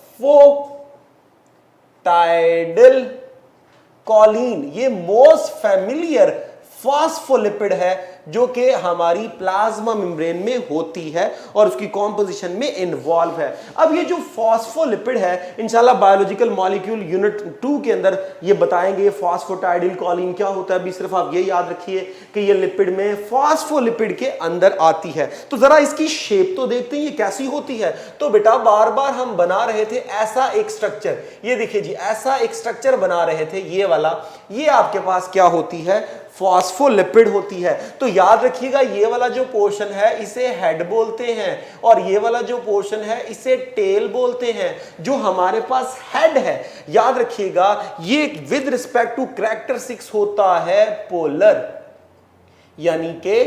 कॉलिन। ये मोस्ट फैमिलियर फॉस्फोलिपिड है जो कि हमारी प्लाज्मा मेम्ब्रेन में होती है और उसकी कॉम्पोजिशन में इन्वॉल्व है। अब ये जो फॉस्फोलिपिड है इंशाल्लाह बायोलॉजिकल मॉलिक्यूल यूनिट 2 के अंदर ये बताएंगे फॉस्फोटाइडिल कॉलिन क्या होता है। अभी सिर्फ आप ये याद रखिए कि ये लिपिड में फॉस्फोलिपिड के अंदर आती है। तो जरा इसकी शेप तो देखते हैं ये कैसी होती है। तो बेटा बार बार हम बना रहे थे ऐसा एक स्ट्रक्चर, ये देखिए जी ऐसा एक स्ट्रक्चर बना रहे थे, ये वाला, ये आपके पास क्या होती है, फॉस्फोलिपिड होती है। तो याद रखिएगा ये वाला जो पोर्शन है इसे हेड बोलते हैं और ये वाला जो पोर्शन है इसे टेल बोलते हैं। जो हमारे पास हेड है याद रखिएगा ये विद रिस्पेक्ट टू कैरेक्टरिस्टिक्स होता है पोलर, यानी कि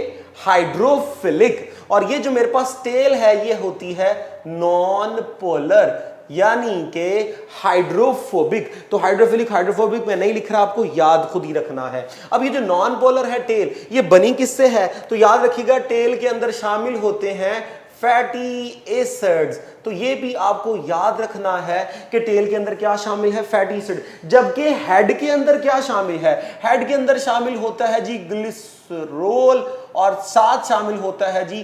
हाइड्रोफिलिक। और ये जो मेरे पास टेल है ये होती है नॉन पोलर, यानी कि हाइड्रोफोबिक। तो हाइड्रोफिलिक हाइड्रोफोबिक मैं नहीं लिख रहा, आपको याद खुद ही रखना है। अब ये जो नॉन पोलर है टेल, ये बनी किससे है, तो याद रखिएगा टेल के अंदर शामिल होते हैं फैटी एसिड्स। तो ये भी आपको याद रखना है कि टेल के अंदर क्या शामिल है, फैटी एसिड। जबकि हेड के अंदर क्या शामिल है, हेड के अंदर शामिल होता है जी ग्लिसरोल और साथ शामिल होता है जी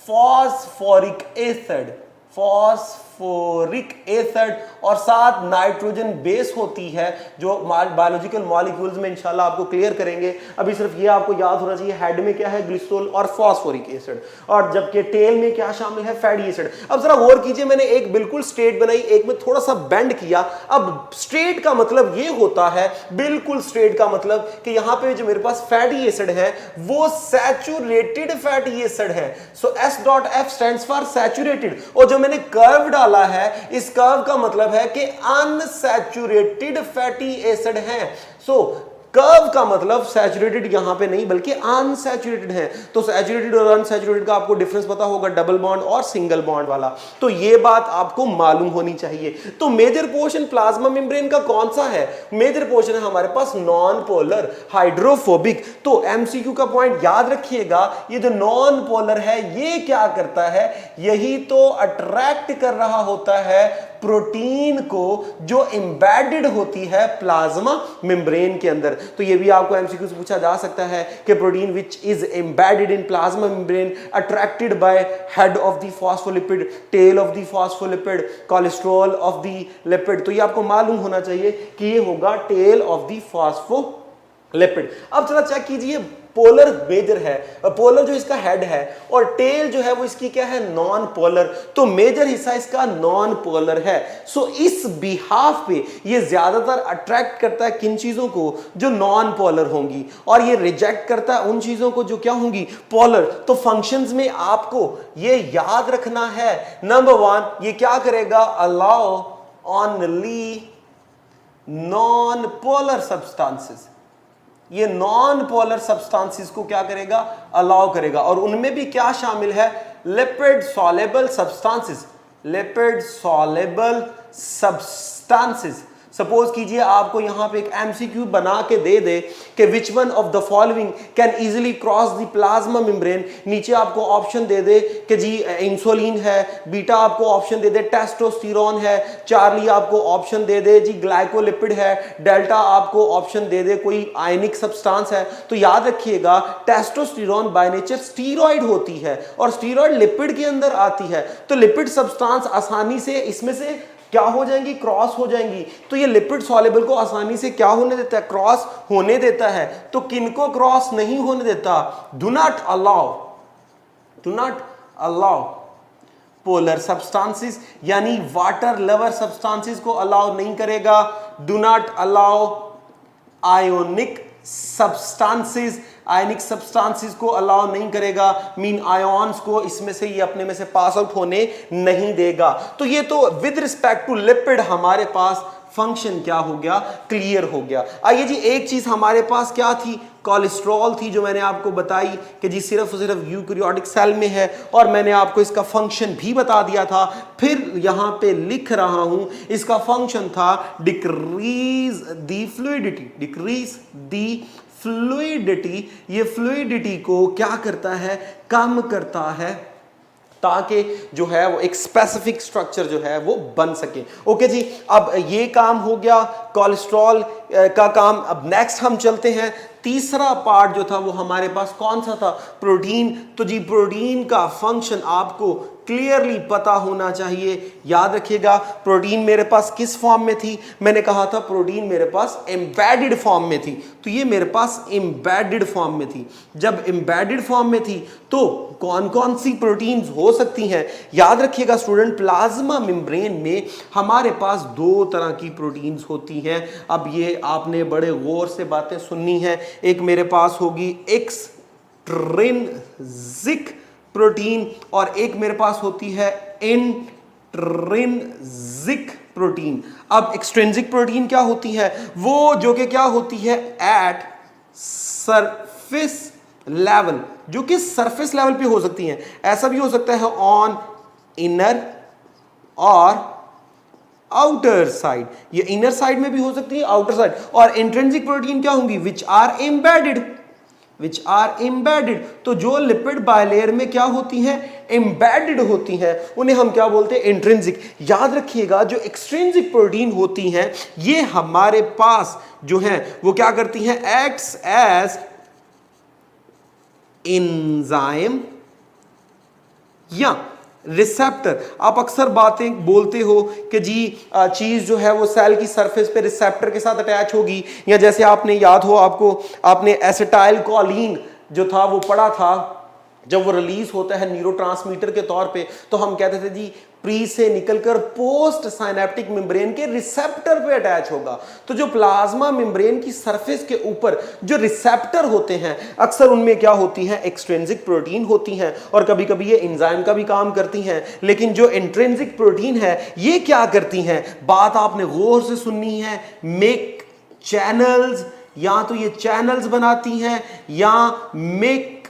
फॉस्फोरिक एसिड, फॉस्फोरिक एसिड और साथ नाइट्रोजन बेस होती है जो बायोलॉजिकल मॉलिक्यूल्स में इंशाल्लाह आपको क्लियर करेंगे। अभी सिर्फ ये आपको याद होना चाहिए हेड में क्या है, ग्लिसरोल और फॉस्फोरिक एसिड, और जबकि टेल में क्या शामिल है, फैटी एसिड। अब जरा गौर कीजिए, मैंने एक बिल्कुल स्ट्रेट बनाई, एक में थोड़ा सा बेंड किया। अब स्ट्रेट का मतलब ये होता है, बिल्कुल स्ट्रेट का मतलब कि यहां पे जो मेरे पास फैटी एसिड है वो सैचुरेटेड फैटी एसिड है। सो S.F स्टैंड्स फॉर सैचुरेटेड, और जो मैंने कर्व डाला है इस कर्व का मतलब है कि अनसैचुरेटेड फैटी एसिड है। सो कर्व का मतलब सैचुरेटेड यहां पे नहीं बल्कि अनसैचुरेटेड है। तो सैचुरेटेड और अनसैचुरेटेड का आपको डिफरेंस पता होगा, डबल बॉन्ड और सिंगल बॉन्ड वाला। तो ये बात आपको मालूम होनी चाहिए। तो मेजर पोर्शन प्लाज्मा मेम्ब्रेन का कौन सा है? मेजर पोर्शन है हमारे पास नॉन पोलर हाइड्रोफोबिक। तो एमसीक्यू का पॉइंट याद रखिएगा, ये जो नॉन पोलर है ये क्या करता है? यही तो अट्रैक्ट कर रहा होता है प्रोटीन को जो एम्बेडेड होती है प्लाज्मा मेम्ब्रेन के अंदर। तो ये भी आपको एमसीक्यू से पूछा जा सकता है कि protein which is embedded in plasma membrane attracted by head of the phospholipid, tail of the phospholipid, cholesterol of the lipid. तो ये आपको मालूम होना चाहिए कि ये होगा टेल ऑफ द फॉस्फोलिपिड। अब चला चेक कीजिए, पोलर मेजर है, पोलर जो इसका हेड है और टेल जो है वो इसकी क्या है? Non polar. तो मेजर हिस्सा इसका नॉन पोलर है। सो इस बिहाफ पे ये ज्यादातर अट्रैक्ट करता है किन चीजों को? जो नॉन पोलर होंगी, और ये रिजेक्ट करता है उन चीजों को जो क्या होंगी? पोलर। तो फंक्शंस में आपको ये याद रखना है, नंबर 1 ये क्या करेगा? Allow only non polar substances. ये नॉन पोलर सब्सटेंसेस को क्या करेगा? अलाउ करेगा। और उनमें भी क्या शामिल है? Lipid soluble substances, lipid soluble substances. Suppose कीजिए आपको यहां पे एक एमसीक्यू बना के दे दे कि which one of the following can easily cross the plasma membrane. नीचे आपको ऑप्शन दे दे कि जी इंसुलिन है, बीटा आपको ऑप्शन दे दे टेस्टोस्टेरोन है, चार्ली आपको ऑप्शन दे दे जी ग्लाइकोलिपिड है, डेल्टा आपको ऑप्शन दे दे कोई आयनिक सब्सटेंस है। तो याद रखिएगा टेस्टोस्टेरोन बाय नेचर स्टीरॉयड होती है और स्टीरॉयड लिपिड के अंदर आती है। तो लिपिड सब्सटेंस आसानी से इसमें से क्या हो जाएंगी? क्रॉस हो जाएंगी। तो ये लिपिड सॉल्युबल को आसानी से क्या होने देता है? क्रॉस होने देता है। तो किनको क्रॉस नहीं होने देता? Do not allow polar substances, यानी वाटर लवर सब्सटेंसेस को अलाउ नहीं करेगा। Do not allow ionic substances, ionic substances को अलाउ नहीं करेगा। मीन आयॉन्स को इसमें से ये अपने में से पास आउट होने नहीं देगा। तो ये तो विद रिस्पेक्ट टू लिपिड हमारे पास फंक्शन क्या हो गया? क्लियर हो गया। आइए जी, एक चीज हमारे पास क्या थी? कोलेस्ट्रॉल थी, जो मैंने आपको बताई कि जी सिर्फ यूकैरियोटिक सेल में है, और मैंने आपको इसका फंक्शन भी बता दिया था। फिर यहां पे लिख रहा हूं, इसका फंक्शन था decrease the fluidity, decrease the fluidity. ये फ्लूइडिटी को क्या करता है? कम करता है, ताकि जो है वो एक स्पेसिफिक स्ट्रक्चर जो है वो बन सके। ओके जी, अब ये काम हो गया कोलेस्ट्रॉल का काम। अब नेक्स्ट हम चलते हैं, तीसरा पार्ट जो था वो हमारे पास कौन सा था? प्रोटीन। तो जी प्रोटीन का फंक्शन आपको क्लियरली पता होना चाहिए। याद रखिएगा, प्रोटीन मेरे पास किस फॉर्म में थी? मैंने कहा था प्रोटीन मेरे पास एम्बेडेड फॉर्म में थी। तो ये मेरे पास एम्बेडेड फॉर्म में थी। जब एम्बेडेड फॉर्म में थी तो कौन कौन सी प्रोटीन्स हो सकती हैं? याद रखिएगा स्टूडेंट, प्लाज्मा मेम्ब्रेन में हमारे पास 2 तरह की प्रोटीन्स होती हैं। अब ये आपने बड़े गौर से बातें सुननी है। एक मेरे पास होगी एक्सट्रिंसिक प्रोटीन और एक मेरे पास होती है इंट्रिंसिक प्रोटीन। अब एक्सट्रिंसिक प्रोटीन क्या होती है? वो जो कि क्या होती है? एट सरफेस लेवल, जो कि सरफेस लेवल पे हो सकती हैं। ऐसा भी हो सकता है ऑन इनर और आउटर साइड। ये इनर साइड में भी हो सकती है, आउटर साइड। और इंट्रिंसिक प्रोटीन क्या होंगी? Which are embedded. तो जो लिपिड बायलेयर में क्या होती हैं? एम्बेडेड होती हैं, उन्हें हम क्या बोलते हैं? इंट्रिंसिक। याद रखिएगा, जो एक्सट्रिंसिक प्रोटीन होती हैं ये हमारे पास जो हैं वो क्या करती हैं? एक्ट्स एज एंजाइम या रिसेप्टर। आप अक्सर बातें बोलते हो कि जी चीज जो है वो सेल की सरफेस पे रिसेप्टर के साथ अटैच होगी, या जैसे आपने याद हो आपने एसिटाइल कोलिन जो था वो पढ़ा था, जब वो रिलीज होता है न्यूरोट्रांसमीटर के तौर पे, तो हम कहते थे जी प्री से निकलकर पोस्ट साइनेप्टिक मेम्ब्रेन के रिसेप्टर पे अटैच होगा। तो जो प्लाज्मा मेम्ब्रेन की सरफेस के ऊपर जो रिसेप्टर होते हैं अक्सर उनमें क्या होती हैं? एक्सट्रिंसिक प्रोटीन होती हैं, और कभी कभी ये एंजाइम का भी काम करती हैं। लेकिन जो इंट्रिंसिक प्रोटीन है ये क्या करती हैं? बात आपने गौर से सुननी है। मेक चैनल्स या तो ये चैनल्स बनाती हैं या मेक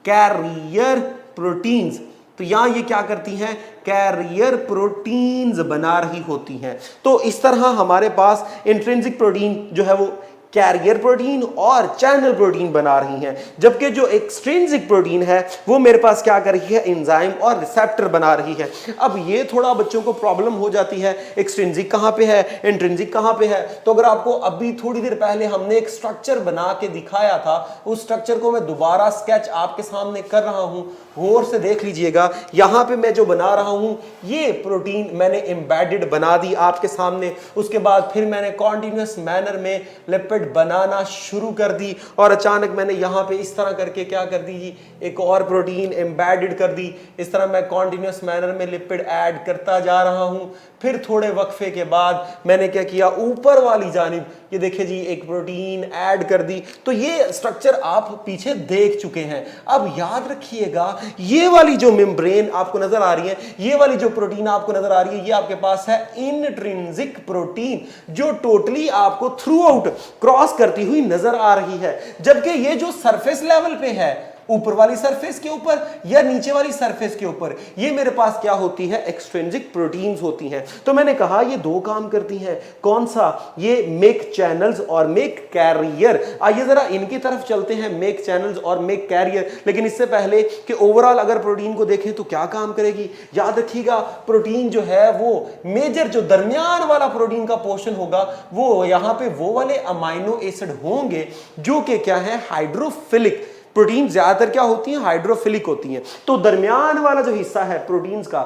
कैरियर प्रोटीन्स। तो यहां ये क्या करती हैं, कैरियर प्रोटीन्स बना रही होती हैं। तो इस तरह हमारे पास इंट्रिंसिक प्रोटीन जो है वो कैरियर प्रोटीन और चैनल प्रोटीन बना रही हैं, जबकि जो एक्सट्रिंसिक प्रोटीन है वो मेरे पास क्या कर रही है, एंजाइम और रिसेप्टर बना रही है। अब ये थोड़ा बच्चों को प्रॉब्लम हो जाती है, एक्सट्रिंसिक कहां पे है, इंट्रिंसिक कहां पे है। तो अगर आपको अभी थोड़ी देर पहले हमने एक स्ट्रक्चर बना के दिखाया था, उस स्ट्रक्चर को मैं दोबारा स्केच आपके सामने कर रहा हूं, गौर से देख लीजिएगा। यहां पे मैं जो बना रहा हूं ये प्रोटीन मैंने एम्बेडेड बना दी आपके सामने, उसके बाद फिर मैंने कॉन्टिन्यूअस मैनर में लिपिड बनाना शुरू कर दी और अचानक मैंने यहां पे इस तरह करके क्या कर दी जी, एक और प्रोटीन एम्बेडेड कर दी। इस तरह मैं कॉन्टिन्यूअस मैनर में लिपिड ऐड करता जा रहा हूं। फिर थोड़े वक्फे के बाद मैंने क्या किया, ऊपर वाली जानिब ये देखिए जी एक प्रोटीन ऐड कर दी। तो ये स्ट्रक्चर आप पीछे देख चुके हैं। अब याद रखिएगा ये वाली जो मेम्ब्रेन आपको नजर आ रही है, ये वाली जो प्रोटीन आपको नजर आ रही है, ये आपके पास है इंट्रिंसिक प्रोटीन जो टोटली आपको थ्रू आउट क्रॉस करती हुई नजर आ रही है। जबकि ये जो सरफेस लेवल पे है, ऊपर वाली सरफेस के ऊपर या नीचे वाली सरफेस के ऊपर, ये मेरे पास क्या होती है, एक्सट्रिंसिक प्रोटीन्स होती हैं। तो मैंने कहा ये दो काम करती हैं, कौन सा, ये मेक चैनल्स और मेक कैरियर। आइए जरा इनकी तरफ चलते हैं, मेक चैनल्स और मेक कैरियर। लेकिन इससे पहले कि ओवरऑल अगर प्रोटीन को देखें तो क्या काम करेगी, याद रखिएगा प्रोटीन जो है वो मेजर जो दरमियान वाला प्रोटीन का पोर्शन होगा वो यहां पे वो वाले अमाइनो एसिड होंगे जो कि क्या है, हाइड्रोफिलिक। प्रोटीन ज्यादातर क्या होती हैं, हाइड्रोफिलिक होती हैं। तो दरमियान वाला जो हिस्सा है प्रोटीन्स का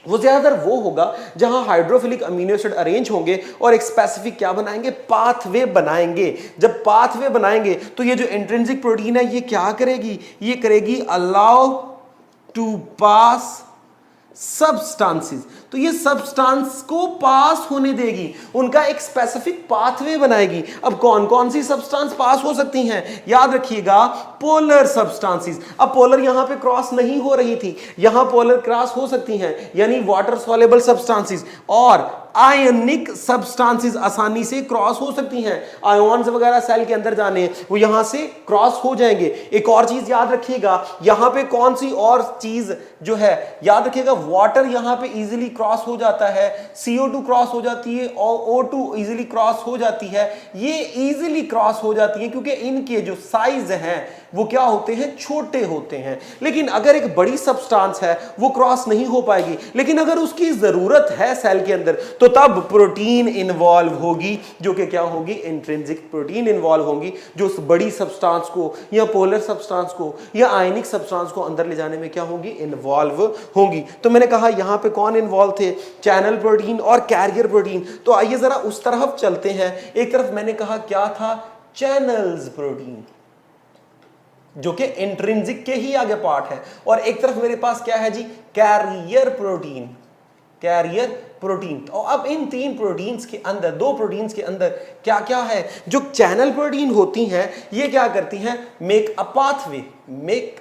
वो ज्यादातर वो होगा जहां हाइड्रोफिलिक अमीनो एसिड अरेंज होंगे और एक स्पेसिफिक क्या बनाएंगे, पाथवे बनाएंगे। जब पाथवे बनाएंगे तो ये जो इंट्रिंसिक प्रोटीन है ये क्या करेगी, ये करेगी अलाउ टू पास सब्सटेंसेस। तो ये सब्सटेंस को पास होने देगी, उनका एक स्पेसिफिक पाथवे बनाएगी। अब कौन कौन सी सब्सटेंस पास हो सकती हैं, याद रखिएगा पोलर सब्सटेंसेस। अब पोलर यहां पे क्रॉस नहीं हो रही थी, यहां पोलर क्रॉस हो सकती हैं, यानी वाटर सॉल्युबल सब्सटेंसेस और आयनिक सब्सटेंसेस आसानी से क्रॉस हो सकती हैं। आयोन्स वगैरह सेल के अंदर जाने वो यहां से क्रॉस हो जाएंगे। एक और चीज याद रखिएगा, यहां पे कौन सी और चीज जो है, याद रखिएगा वाटर यहां पे इजीली क्रॉस हो जाता है, CO2 क्रॉस हो जाती है और O2 इजीली क्रॉस हो जाती है। ये इजीली क्रॉस हो जाती है क्योंकि इनके जो साइज हैं वो क्या होते हैं, छोटे होते हैं। लेकिन अगर एक बड़ी सब्सटेंस है वो क्रॉस नहीं हो पाएगी। लेकिन अगर उसकी जरूरत है सेल के अंदर तो तब प्रोटीन इन्वॉल्व होगी, जो कि क्या होगी, इंट्रिंसिक प्रोटीन इन्वॉल्व होगी, जो उस बड़ी सब्सटेंस को या पोलर सब्सटेंस को या आयनिक सब्सटेंस को अंदर ले जाने में क्या होगी, इन्वॉल्व होंगी। तो मैंने कहा यहां पे कौन इन्वॉल्व थे, चैनल प्रोटीन और कैरियर प्रोटीन। तो आइए जरा उस तरफ चलते हैं। एक तरफ मैंने कहा क्या था, चैनल्स प्रोटीन जो कि इंट्रिंसिक के ही आगे पार्ट है, और एक तरफ मेरे पास क्या है जी, कैरियर प्रोटीन, कैरियर प्रोटीन। तो अब इन तीन प्रोटीन्स के अंदर, दो प्रोटीन्स के अंदर क्या क्या है, जो चैनल प्रोटीन होती हैं ये क्या करती हैं, make a pathway, make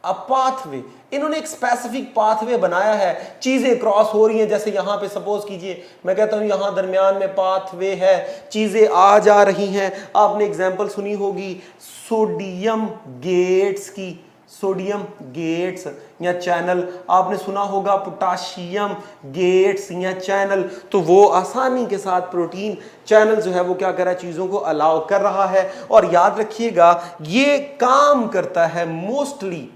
a pathway. इन्होंने एक स्पेसिफिक पाथवे बनाया है, चीजें क्रॉस हो रही हैं। जैसे यहां पे सपोज कीजिए मैं कहता हूं यहां दरमियान में पाथवे है, चीजें आ जा रही हैं। आपने एग्जांपल सुनी होगी सोडियम गेट्स की, सोडियम गेट्स या चैनल, आपने सुना होगा पोटाशियम गेट्स या चैनल। तो वो आसानी के साथ प्रोटीन चैनल जो है वो क्या कर रहा है, चीजों को अलाउ कर रहा है। और याद रखिएगा ये काम करता है मोस्टली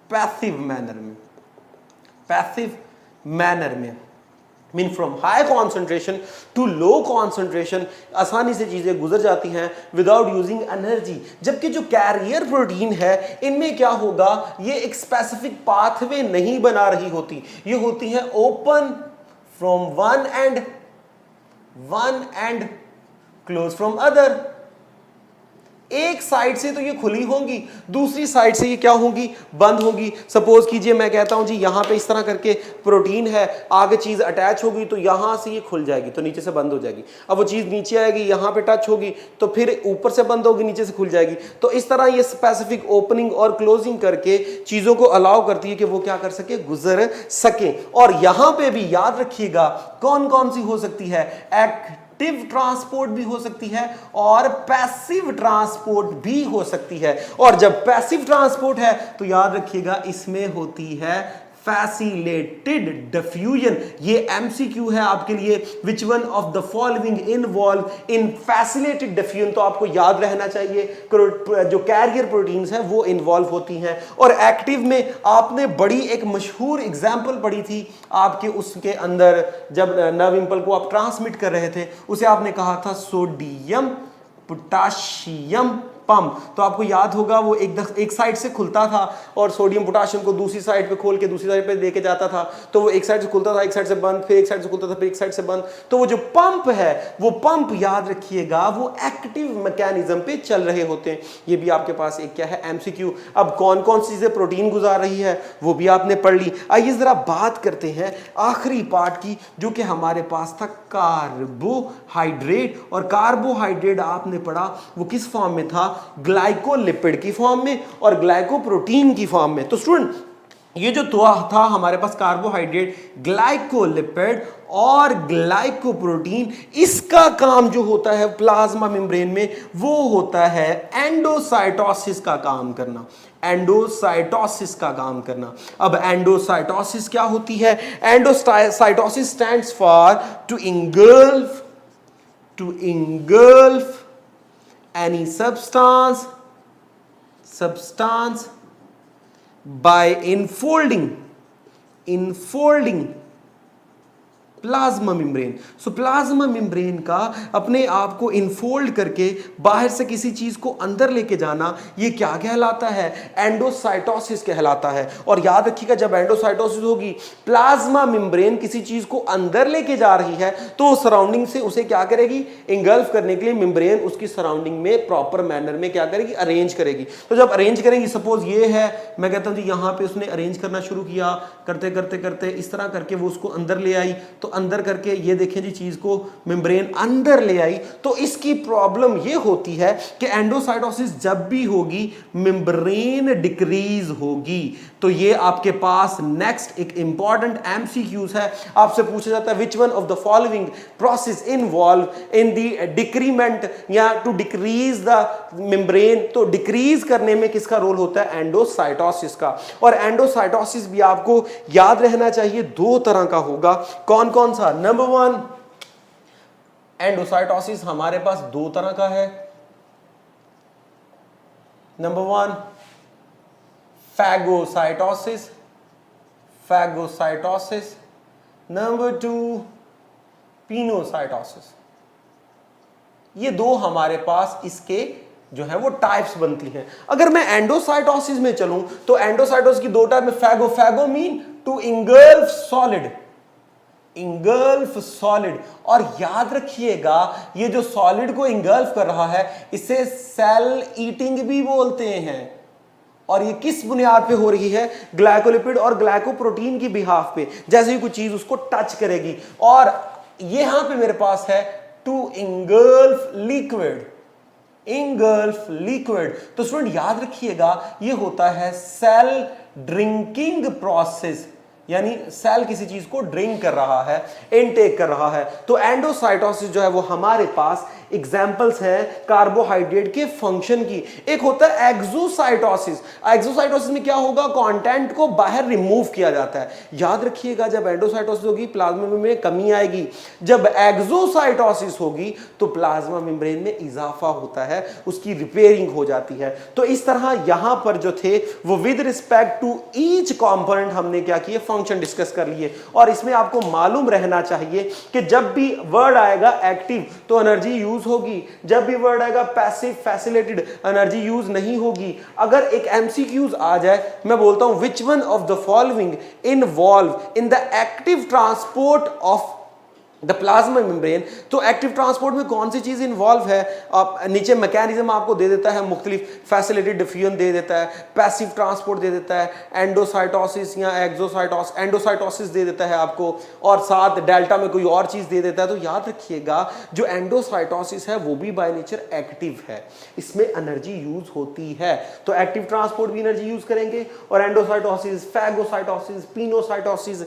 पैसिव मैनर में, पैसिव मैनर में, mean from high concentration to low concentration आसानी से चीजें गुजर जाती हैं विदाउट यूजिंग एनर्जी। जबकि जो कैरियर प्रोटीन है इनमें क्या होगा, ये एक स्पेसिफिक पाथवे नहीं बना रही होती, ये होती है open from one and close from other. एक साइड से तो ये खुली होंगी, दूसरी साइड से ये क्या होंगी, बंद होंगी। सपोज कीजिए मैं कहता हूं जी यहां पे इस तरह करके प्रोटीन है, आगे चीज अटैच होगी तो यहां से ये खुल जाएगी तो नीचे से बंद हो जाएगी। अब वो चीज नीचे आएगी, यहां पे टच होगी तो फिर ऊपर से बंद होगी, नीचे से खुल जाएगी। तो इस तरह ये स्पेसिफिक ओपनिंग और क्लोजिंग करके चीजों को अलाउ करती है कि वो क्या कर सके, गुजर सके। और यहां पे भी याद रखिएगा कौन कौन सी हो सकती है, एक्टिव ट्रांसपोर्ट भी हो सकती है और पैसिव ट्रांसपोर्ट भी हो सकती है। और जब पैसिव ट्रांसपोर्ट है तो याद रखिएगा इसमें होती है फैसिलेटेड डिफ्यूजन। ये एमसीक्यू है आपके लिए, विच one of the following involve in facilitated diffusion. तो आपको याद रहना चाहिए जो कैरियर प्रोटीन्स हैं वो इन्वॉल्व होती हैं। और एक्टिव में आपने बड़ी एक मशहूर एग्जांपल पढ़ी थी आपके उसके अंदर, जब नर्व इंपल्स को आप ट्रांसमिट कर रहे थे, उसे आपने कहा था सोडियम पोटाशियम पंप। तो आपको याद होगा वो एक साइड से खुलता था और सोडियम पोटाशियम को दूसरी साइड पे खोल के दूसरी साइड पे लेके जाता था। तो वो एक साइड से खुलता था, एक साइड से बंद, फिर एक साइड से खुलता था, फिर एक साइड से बंद। तो वो जो पंप है, वो पंप याद रखिएगा वो एक्टिव मैकेनिज्म पे चल रहे होते हैं। ये भी आपके पास एक क्या है, एमसीक्यू। अब कौन कौन सी चीजें प्रोटीन गुजार रही है वो भी आपने पढ़ ली। आइए जरा बात करते हैं आखिरी पार्ट की, जो कि हमारे पास था कार्बोहाइड्रेट। और कार्बोहाइड्रेट आपने पढ़ा वो किस फॉर्म में था, ग्लाइकोलिपिड की फॉर्म में और ग्लाइकोप्रोटीन की फॉर्म में। तो स्टूडेंट ये जो था हमारे पास कार्बोहाइड्रेट, ग्लाइकोलिपिड और ग्लाइकोप्रोटीन, इसका काम जो होता है प्लाज्मा मेम्ब्रेन में वो होता है एंडोसाइटोसिस का काम करना। एंडोसाइटोसिस का काम करना। अब एंडोसाइटोसिस क्या होती है? Endocytosis stands for to engulf any substance by enfolding plasma membrane. सो प्लाज्मा मेम्ब्रेन का अपने आप को इनफोल्ड करके बाहर से किसी चीज को अंदर लेके जाना, ये क्या कहलाता है? एंडोसाइटोसिस कहलाता है। और याद रखिएगा जब एंडोसाइटोसिस होगी, प्लाज्मा मेम्ब्रेन किसी चीज को अंदर लेके जा रही है तो सराउंडिंग से उसे क्या करेगी, इंगल्फ करने के लिए मेम्ब्रेन उसकी सराउंडिंग में प्रॉपर मैनर में क्या करेगी, अरेंज करेगी। तो जब अरेंज करेगी, सपोज ये है, मैं कहता हूं जी यहां पे उसने अरेंज करना शुरू किया, करते करते करते इस तरह करके वो उसको अंदर ले आई। तो अंदर करके ये देखें जी चीज को मेम्ब्रेन अंदर ले आई। तो इसकी प्रॉब्लम ये होती है कि एंडोसाइटोसिस जब भी होगी मेम्ब्रेन डिक्रीज होगी। तो ये आपके पास नेक्स्ट एक इंपॉर्टेंट एमसीक्यूज है, आपसे पूछा जाता है विच one of the following process involve in the decrement या टू डिक्रीज द मेम्ब्रेन। तो डिक्रीज करने में किसका रोल होता है? एंडोसाइटोसिस का। और एंडोसाइटोसिस भी आपको याद रहना चाहिए दो तरह का होगा। कौन कौन सा? नंबर वन, एंडोसाइटोसिस हमारे पास दो तरह का है। Number one, phagocytosis. Number two, pinocytosis. ये दो हमारे पास इसके जो है वो टाइप्स बनती हैं। अगर मैं एंडोसाइटोसिस में चलूं तो एंडोसाइटोसिस की दो टाइप में, फैगो मीन टू इंगल्फ सॉलिड। और याद रखिएगा ये जो सॉलिड को इंगल्फ कर रहा है इसे सेल ईटिंग भी बोलते हैं। और ये किस बुनियाद पे हो रही है? ग्लाइकोलिपिड और ग्लाइकोप्रोटीन की बिहाफ पे। जैसे ही कोई चीज उसको टच करेगी, और यहां पे मेरे पास है टू इंगल्फ लिक्विड। तो स्टूडेंट याद रखिएगा ये होता है सेल ड्रिंकिंग प्रोसेस, यानी सेल किसी चीज को ड्रिंक कर रहा है, इनटेक कर रहा है। तो एंडोसाइटोसिस जो है वो हमारे पास एग्जाम्पल्स हैं कार्बोहाइड्रेट के फंक्शन की। एक होता है एक्सोसाइटोसिस में क्या होगा? कंटेंट को बाहर रिमूव किया जाता है। याद रखिएगा जब एंडोसाइटोसिस होगी प्लाज्मा में कमी आएगी, जब एक्सोसाइटोसिस होगी तो प्लाज्मा मेम्ब्रेन में इजाफा होता है, उसकी रिपेयरिंग हो जाती है। तो इस तरह यहां पर जो थे वो with respect to each component हमने क्या किए, फंक्शन डिस्कस कर लिए। और इसमें आपको मालूम रहना चाहिए कि जब भी वर्ड आएगा एक्टिव तो एनर्जी यूज होगी, जब भी वर्ड आएगा पैसिव फैसिलिटेटेड एनर्जी यूज नहीं होगी। अगर एक एमसीक्यूज आ जाए, मैं बोलता हूं विच one of the following involve in the active transport of the plasma membrane. तो एक्टिव ट्रांसपोर्ट में कौन सी चीज इन्वॉल्व है? आप नीचे मैकेनिज्म आपको दे देता है, मुख्तलिफ फैसिलिटेड डिफ्यूजन दे देता है, पैसिव ट्रांसपोर्ट दे देता है, एंडोसाइटोसिस या एंडोसाइटोसिस दे देता है आपको, और साथ डेल्टा में कोई और चीज दे देता है। तो याद रखिएगा जो एंडोसाइटोसिस है वो भी बाय नेचर एक्टिव है, इसमें एनर्जी यूज होती है। तो एक्टिव ट्रांसपोर्ट भी एनर्जी यूज करेंगे, और एंडोसाइटोसिस, फैगोसाइटोसिस, पिनोसाइटोसिस,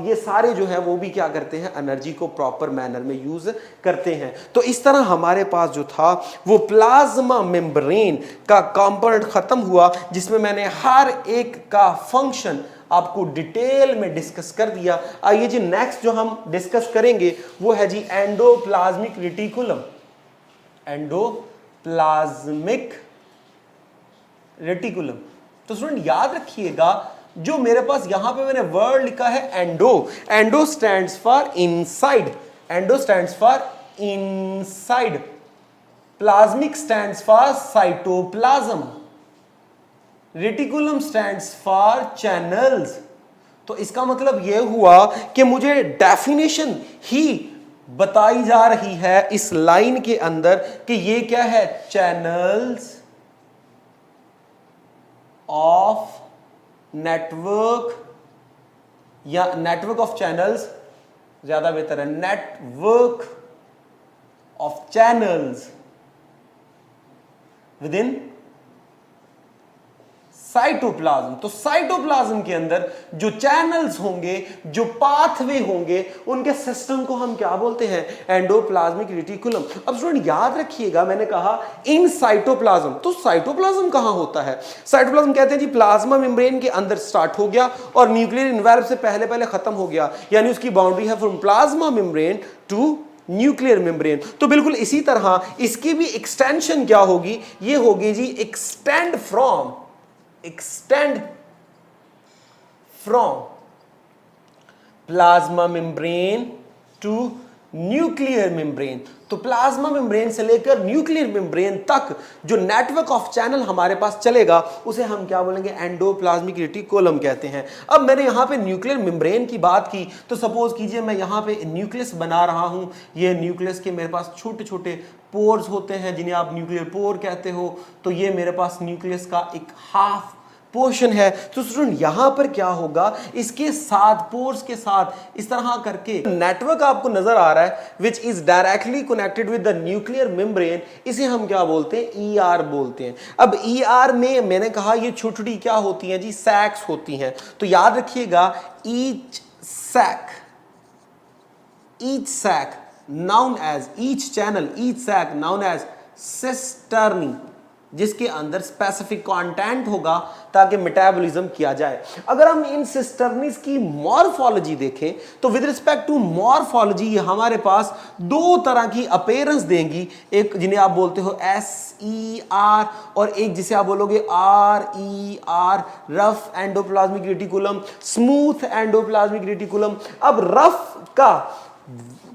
ये सारे जो है वो भी क्या करते हैं, एनर्जी को प्रॉपर मैनर में यूज करते हैं। तो इस तरह हमारे पास जो था वो प्लाज्मा मेम्ब्रेन का कंपोनेंट खत्म हुआ, जिसमें मैंने हर एक का फंक्शन आपको डिटेल में डिस्कस कर दिया। आइए जी नेक्स्ट जो हम डिस्कस करेंगे वो है जी एंडोप्लाज्मिक रेटिकुलम। Endoplasmic reticulum. तो स्टूडेंट याद रखिएगा, जो मेरे पास यहां पे मैंने वर्ड लिखा है endo, endo stands for inside, endo stands for inside, plasmic stands for cytoplasm, reticulum stands for channels. तो इसका मतलब यह हुआ कि मुझे डेफिनेशन ही बताई जा रही है इस लाइन के अंदर कि ये क्या है, चैनल्स ऑफ नेटवर्क, या नेटवर्क ऑफ चैनल्स ज्यादा बेहतर है, network of channels with in cytoplasm. तो साइटोप्लाज्म के अंदर जो चैनल्स होंगे, जो पाथवे होंगे, उनके सिस्टम को हम क्या बोलते हैं, एंडोप्लाज्मिक रेटिकुलम। अब स्टूडेंट याद रखिएगा, मैंने कहा इन साइटोप्लाज्म, तो साइटोप्लाज्म कहां होता है, साइटोप्लाज्म कहते हैं जी प्लाज्मा मेम्ब्रेन के अंदर स्टार्ट हो गया और न्यूक्लियर इन्वेलप से पहले पहले खत्म हो गया, यानी उसकी बाउंड्री है from plasma membrane to nuclear membrane. तो बिल्कुल इसी तरह इसकी भी एक्सटेंशन क्या होगी, ये होगी जी extend from plasma membrane to nuclear membrane. तो प्लाज्मा मेम्ब्रेन से लेकर न्यूक्लियर मेम्ब्रेन तक जो नेटवर्क ऑफ चैनल हमारे पास चलेगा उसे हम क्या बोलेंगे, एंडोप्लाज्मिक रेटिकुलम कहते हैं। अब मैंने यहां पे न्यूक्लियर मेम्ब्रेन की बात की, तो सपोज कीजिए मैं यहां पे न्यूक्लियस बना रहा हूं, ये न्यूक्लियस के मेरे पास छोटे छोटे पोर्स होते हैं जिन्हें आप न्यूक्लियर पोर कहते हो। तो ये मेरे पास न्यूक्लियस का एक हाफ पोर्शन है। तो स्टूडेंट यहां पर क्या होगा, इसके साथ पोर्स के साथ इस तरह करके नेटवर्क आपको नजर आ रहा है which is directly connected with the nuclear membrane, इसे हम क्या बोलते हैं, ईआर बोलते हैं। अब ईआर में मैंने कहा ये छोटी छोटी क्या होती हैं जी, सैक्स होती हैं। तो याद रखिएगा each sac known as, each channel, each sac known as cisternae, जिसके अंदर स्पेसिफिक कंटेंट होगा ताकि मेटाबॉलिज्म किया जाए। अगर हम इन सिस्टर्नीज की मॉर्फोलॉजी देखें तो विद रिस्पेक्ट टू मॉर्फोलॉजी हमारे पास दो तरह की अपीयरेंस देंगी, एक जिन्हें आप बोलते हो SER और एक जिसे आप बोलोगे RER, rough endoplasmic reticulum, smooth endoplasmic reticulum. अब रफ का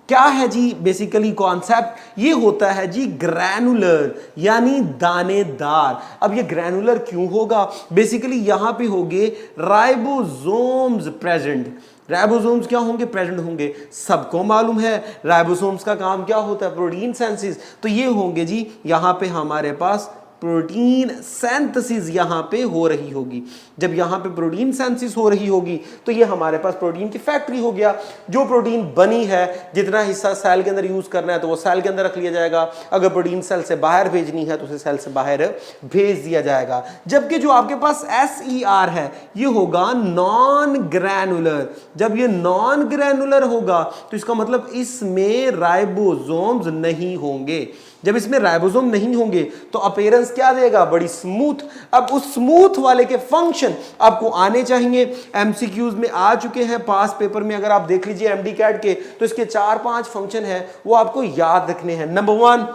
क्या है जी, बेसिकली कॉन्सेप्ट ये होता है जी ग्रैनुलर, यानी दानेदार। अब ये ग्रैनुलर क्यों होगा, बेसिकली यहां पे होंगे राइबोसोम्स प्रेजेंट। राइबोसोम्स क्या होंगे, प्रेजेंट होंगे। सबको मालूम है राइबोसोम्स का काम क्या होता है, प्रोटीन सिंथेसिस। तो ये होंगे जी यहां पे हमारे पास प्रोटीन सिंथेसिस यहां पे हो रही होगी। जब यहां पे प्रोटीन सिंथेसिस हो रही होगी तो ये हमारे पास प्रोटीन की फैक्ट्री हो गया। जो प्रोटीन बनी है, जितना हिस्सा सेल के अंदर यूज करना है तो वो सेल के अंदर रख लिया जाएगा, अगर प्रोटीन सेल से बाहर भेजनी है तो उसे सेल से बाहर भेज दिया जाएगा। जबकि जो आपके पास SER है ये होगा नॉन ग्रैनुलर। जब ये नॉन ग्रैनुलर होगा तो इसका मतलब इसमें राइबोसोम्स नहीं होंगे। जब इसमें राइबोसोम नहीं होंगे तो अपीयरेंस क्या देगा, बड़ी स्मूथ। अब उस स्मूथ वाले के फंक्शन आपको आने चाहिए, एमसीक्यूज में आ चुके हैं, पास पेपर में अगर आप देख लीजिए एमडी कैट के, तो इसके 4-5 फंक्शन है वो आपको याद रखने हैं। Number 1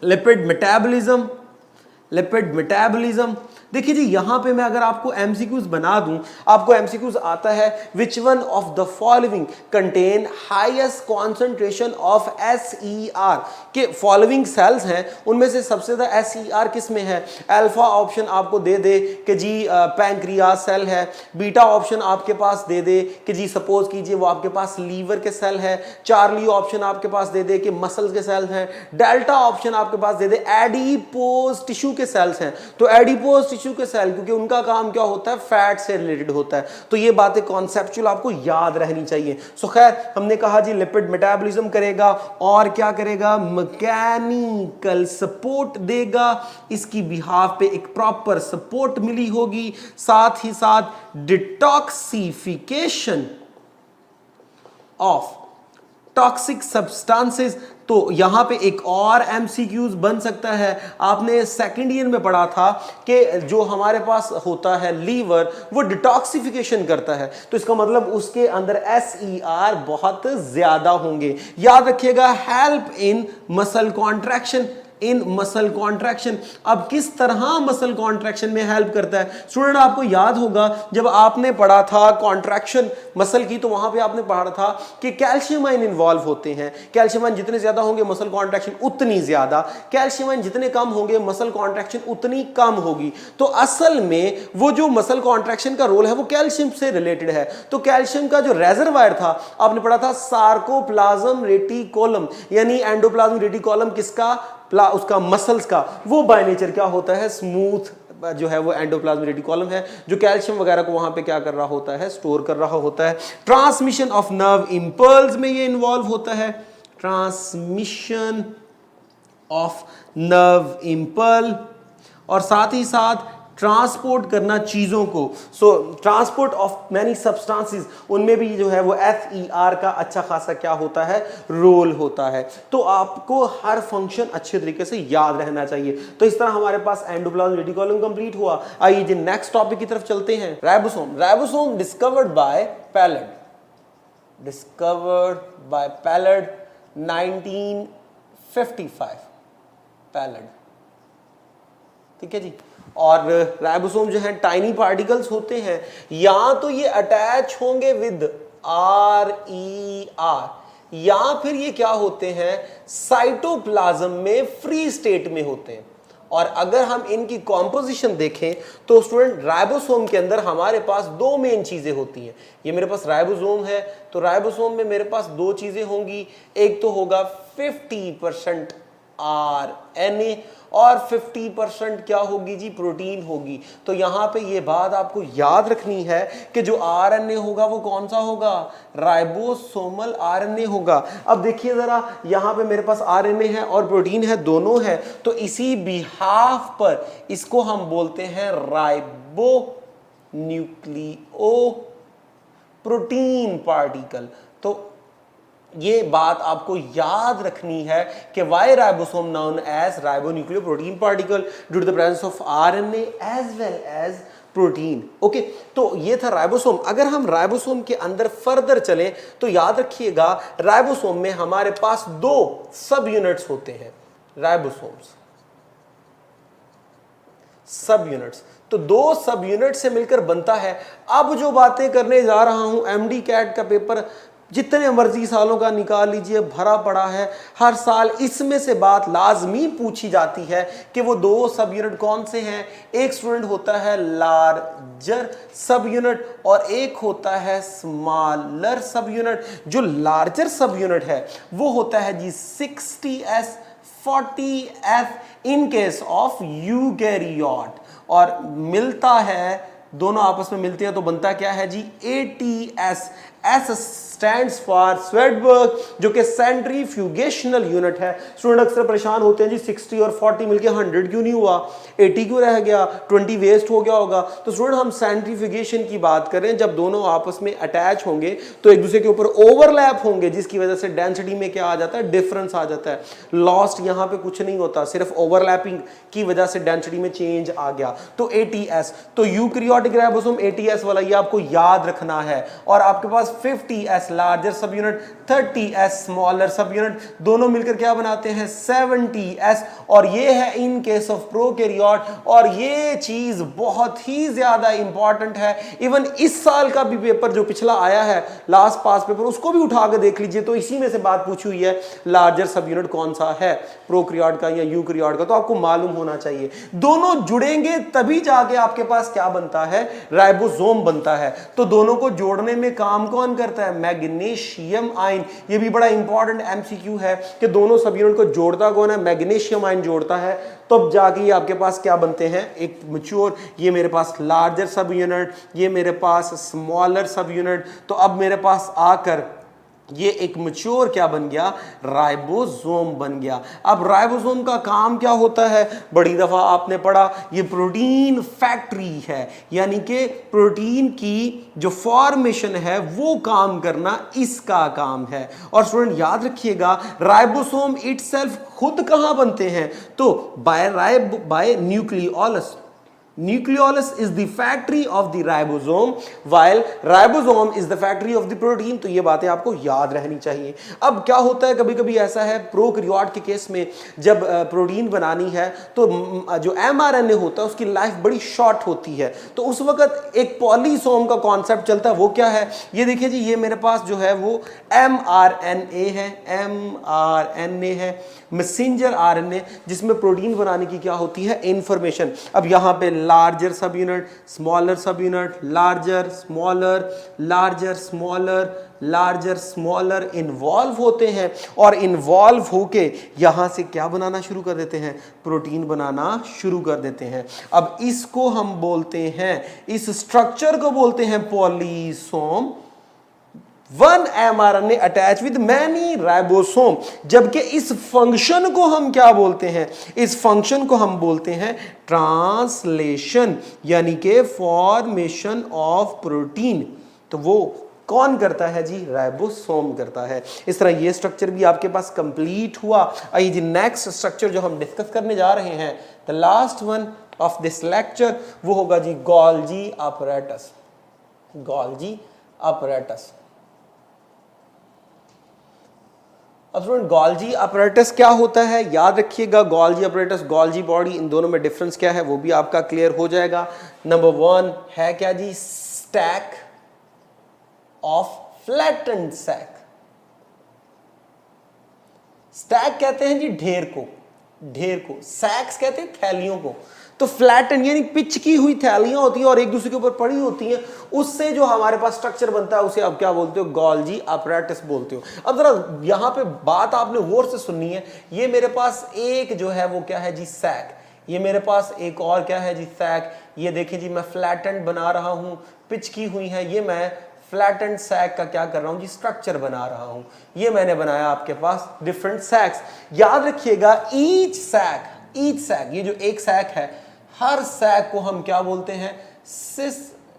lipid metabolism, lipid metabolism. देखिए जी यहां पे मैं अगर आपको एमसीक्यूज बना दूं, आपको एमसीक्यूज आता है विच one of the following contain highest concentration of SER, के फॉलोइंग सेल्स हैं उनमें से सबसे ज्यादा SER किस में है। अल्फा ऑप्शन आपको दे दे कि जी पैंक्रियास सेल है, बीटा ऑप्शन आपके पास दे दे कि जी सपोज कीजिए वो आपके पास लीवर के सेल है, चार्ली ऑप्शन आपके पास दे दे कि मसल्स के सेल्स हैं, डेल्टा ऑप्शन आपके पास दे दे एडिपोज टिश्यू के सेल्स हैं। तो एडिपोज टिश्यू के सेल क्योंकि उनका काम क्या होता है, फैट से रिलेटेड होता है। तो ये बातें कॉन्सेप्चुअल आपको याद रहनी चाहिए। सो खैर हमने कहा जी लिपिड मेटाबॉलिज्म करेगा और क्या करेगा, मैकेनिकल सपोर्ट देगा, इसकी बिहाफ पे एक प्रॉपर सपोर्ट मिली होगी, साथ ही साथ डिटॉक्सिफिकेशन, ऑफ टॉक्सिक सब्सटेंसेस। तो यहां पे एक और एमसीक्यूज बन सकता है। आपने सेकंड ईयर में पढ़ा था कि जो हमारे पास होता है लीवर, वो डिटॉक्सिफिकेशन करता है, तो इसका मतलब उसके अंदर SER बहुत ज्यादा होंगे। याद रखिएगा, help in muscle contraction, in muscle contraction. अब किस तरह मसल कॉन्ट्रैक्शन में हेल्प करता है स्टूडेंट, आपको याद होगा जब आपने पढ़ा था कॉन्ट्रैक्शन मसल की, तो वहां पे आपने पढ़ा था कि कैल्शियम आयन इन्वॉल्व होते हैं। कैल्शियम आयन जितने ज्यादा होंगे मसल कॉन्ट्रैक्शन उतनी ज्यादा, कैल्शियम आयन जितने कम होंगे मसल कॉन्ट्रैक्शन उतनी कम होगी। तो असल में वो जो मसल कॉन्ट्रैक्शन का रोल है वो कैल्शियम से रिलेटेड है। तो कैल्शियम का जो रेजर्वायर था आपने पढ़ा था सार्कोप्लाज्म रेटिकुलम, यानी एंडोप्लाज्म रेटिकुलम किसका, उसका मसल्स का। वो बाय नेचर क्या होता है, स्मूथ जो है वो एंडोप्लाज्म रेटिकुलम है, जो कैल्शियम वगैरह को वहां पे क्या कर रहा होता है, स्टोर कर रहा होता है। ट्रांसमिशन ऑफ नर्व इंपल्स में ये इन्वॉल्व होता है, ट्रांसमिशन ऑफ नर्व इंपल्स, और साथ ही साथ ट्रांसपोर्ट करना चीजों को। सो ट्रांसपोर्ट ऑफ मैनी सब्सटेंसेस, उनमें भी जो है वो SER का अच्छा खासा क्या होता है, रोल होता है। तो आपको हर फंक्शन अच्छे तरीके से याद रहना चाहिए। तो इस तरह हमारे पास एंडोप्लाज्म रेटिकुलम कंप्लीट हुआ। आइए जी नेक्स्ट टॉपिक की तरफ चलते हैं। Ribosome. Ribosome discovered by pallid, discovered by pallid 1955, pallid, ठीक है जी। और राइबोसोम जो है टाइनी पार्टिकल्स होते हैं, या तो ये अटैच होंगे विद RER, या फिर ये क्या होते हैं, साइटोप्लाज्म में फ्री स्टेट में होते हैं। और अगर हम इनकी कॉम्पोजिशन देखें तो स्टूडेंट राइबोसोम के अंदर हमारे पास दो मेन चीजें होती हैं। ये मेरे पास राइबोसोम है, तो राइबोसोम में मेरे पास दो चीजें होंगी, एक तो होगा 50% RNA और 50% क्या होगी जी, प्रोटीन होगी। तो यहां पे ये बात आपको याद रखनी है कि जो RNA होगा वो कौन सा होगा, राइबोसोमल RNA होगा। अब देखिए जरा, यहां पे मेरे पास RNA है और प्रोटीन है, दोनों है, तो इसी बिहाफ पर इसको हम बोलते हैं राइबो न्यूक्लियो प्रोटीन पार्टिकल। तो ये बात आपको याद रखनी है कि why ribosome known as ribonucleoprotein particle due to the presence of RNA as well as protein. Okay, तो ये था राइबोसोम। अगर हम राइबोसोम के अंदर फर्दर चलें तो याद रखिएगा, राइबोसोम में हमारे पास दो सब यूनिट्स होते हैं, राइबोसोम्स सब यूनिट्स। तो दो सब यूनिट से मिलकर बनता है। अब जो बातें करने जा रहा हूं, MD कैट का पेपर जितने मर्जी सालों का निकाल लीजिए, भरा पड़ा है। हर साल इसमें से बात लाजमी पूछी जाती है कि वो दो सब यूनिट कौन से हैं। एक स्टूडेंट होता है लार्जर सब यूनिट और एक होता है स्मॉलर सब यूनिट। जो लार्जर सब यूनिट है वो होता है जी 60S 40F in case of eukaryote, और मिलता है, दोनों आपस में मिलते हैं तो बनता क्या है जी 80S। S stands for Svedberg, जो कि सेंट्रीफ्यूगेशनल यूनिट है। स्टूडेंट अक्सर परेशान होते हैं जी 60 और 40 मिलके 100 क्यों नहीं हुआ, 80 क्यों रह गया, 20 वेस्ट हो गया होगा। तो स्टूडेंट हम सेंट्रीफ्यूगेशन की बात करें, जब दोनों आपस में अटैच होंगे तो एक दूसरे के ऊपर ओवरलैप होंगे, जिसकी वजह से डेंसिटी में क्या आ जाता है, डिफरेंस आ जाता है। लॉस्ट यहां पे कुछ नहीं होता, सिर्फ ओवरलैपिंग की वजह से डेंसिटी में चेंज आ गया। तो 80S, तो यूकैरियोटिक राइबोसोम 80S वाला, ये आपको याद रखना है। और आपके पास 50S लार्जर सब यूनिट, 30S स्मॉलर सब यूनिट, दोनों मिलकर क्या बनाते हैं 70S। और ये है इन केस ऑफ प्रोकैरियोट। और ये चीज बहुत ही ज्यादा इंपॉर्टेंट है। इवन इस साल का भी पेपर जो पिछला आया है, लास्ट पास पेपर, उसको भी उठा के देख लीजिए, तो इसी में से बात पूछी हुई है, लार्जर सब यूनिट कौन सा है, प्रोकैरियोट का या यूकैरियोट का। तो आपको मालूम होना चाहिए, दोनों जुड़ेंगे तभी जाके आपके पास क्या बनता है, राइबोसोम बनता है। तो दोनों को जोड़ने में काम कौन करता है, मैग्नीशियम आयन। ये भी बड़ा इंपॉर्टेंट MCQ है कि दोनों सब यूनिट को जोड़ता कौन है, मैग्नीशियम आयन जोड़ता है। तब जाके ये आपके पास क्या बनते हैं, एक मैच्योर, ये मेरे पास लार्जर सब यूनिट, ये मेरे पास स्मॉलर सब यूनिट। तो अब मेरे पास आकर ये एक मैच्योर क्या बन गया, राइबोसोम बन गया। अब राइबोसोम का काम क्या होता है, बड़ी दफा आपने पढ़ा, ये प्रोटीन फैक्ट्री है, यानी कि प्रोटीन की जो फॉर्मेशन है वो काम करना इसका काम है। और स्टूडेंट याद रखिएगा, राइबोसोम इटसेल्फ खुद कहां बनते हैं, तो by nucleolus. Nucleolus is the factory of the ribosome while ribosome is the factory of the protein। तो ये बातें आपको याद रहनी चाहिए। अब क्या होता है, कभी कभी ऐसा है प्रोकैरियोट के केस में, जब प्रोटीन बनानी है तो जो mRNA होता है उसकी लाइफ बड़ी शॉर्ट होती है, तो उस वक्त एक पॉलीसोम का कॉन्सेप्ट चलता है। वो क्या है, ये देखिए जी, ये मेरे पास जो है वो mRNA है, mRNA है, मैसेंजर RNA, जिसमें प्रोटीन बनाने की क्या होती है, इंफॉर्मेशन। अब यहाँ पे लार्जर सब यूनिट, स्मॉलर सब unit, larger smaller, larger smaller, larger smaller involve होते हैं, और इन्वॉल्व होके यहां से क्या बनाना शुरू कर देते हैं, प्रोटीन बनाना शुरू कर देते हैं। अब इसको हम बोलते हैं, इस स्ट्रक्चर को बोलते हैं polysome. One mRNA attach with many ribosome. जबकि इस फंक्शन को हम क्या बोलते हैं, इस फंक्शन को हम बोलते हैं ट्रांसलेशन, यानी कि फॉर्मेशन ऑफ प्रोटीन। तो वो कौन करता है जी, राइबोसोम करता है। इस तरह ये स्ट्रक्चर भी आपके पास कंप्लीट हुआ। आइए जी, नेक्स्ट स्ट्रक्चर जो हम डिस्कस करने जा रहे हैं, the last one of this lecture, वो होगा जी गोल्जी अपैरेटस। Golgi apparatus. अब स्टूडेंट गोल्जी अपैरेटस क्या होता है, याद रखिएगा, गोल्जी अपैरेटस, गोल्जी बॉडी, इन दोनों में डिफरेंस क्या है वो भी आपका क्लियर हो जाएगा। नंबर 1 है क्या जी, stack of flattened sac. Stack कहते हैं जी ढेर को, ढेर को, सैक्स कहते हैं थैलियों को। तो फ्लैटेंड यानी पिच की हुई थैलियां होती हैं और एक दूसरे के ऊपर पड़ी होती हैं, उससे जो हमारे पास स्ट्रक्चर बनता है उसे आप क्या बोलते हो, गोल्जी अपैरेटस बोलते हो। अब जरा यहां पे बात आपने गौर से सुननी है। ये मेरे पास एक जो है वो क्या है जी, सैक। ये मेरे पास एक और क्या है जी, सैक। ये देखिए जी, मैं फ्लैटेंड बना रहा हूं, पिच की हुई है, ये मैं फ्लैटेंड सैक का क्या कर रहा हूं जी, स्ट्रक्चर बना रहा हूं। ये मैंने बनाया आपके पास डिफरेंट सैक्स। याद रखिएगा, ईच सैक, ये जो एक सैक है, हर सैक को हम क्या बोलते हैं, सिस्टर्नी।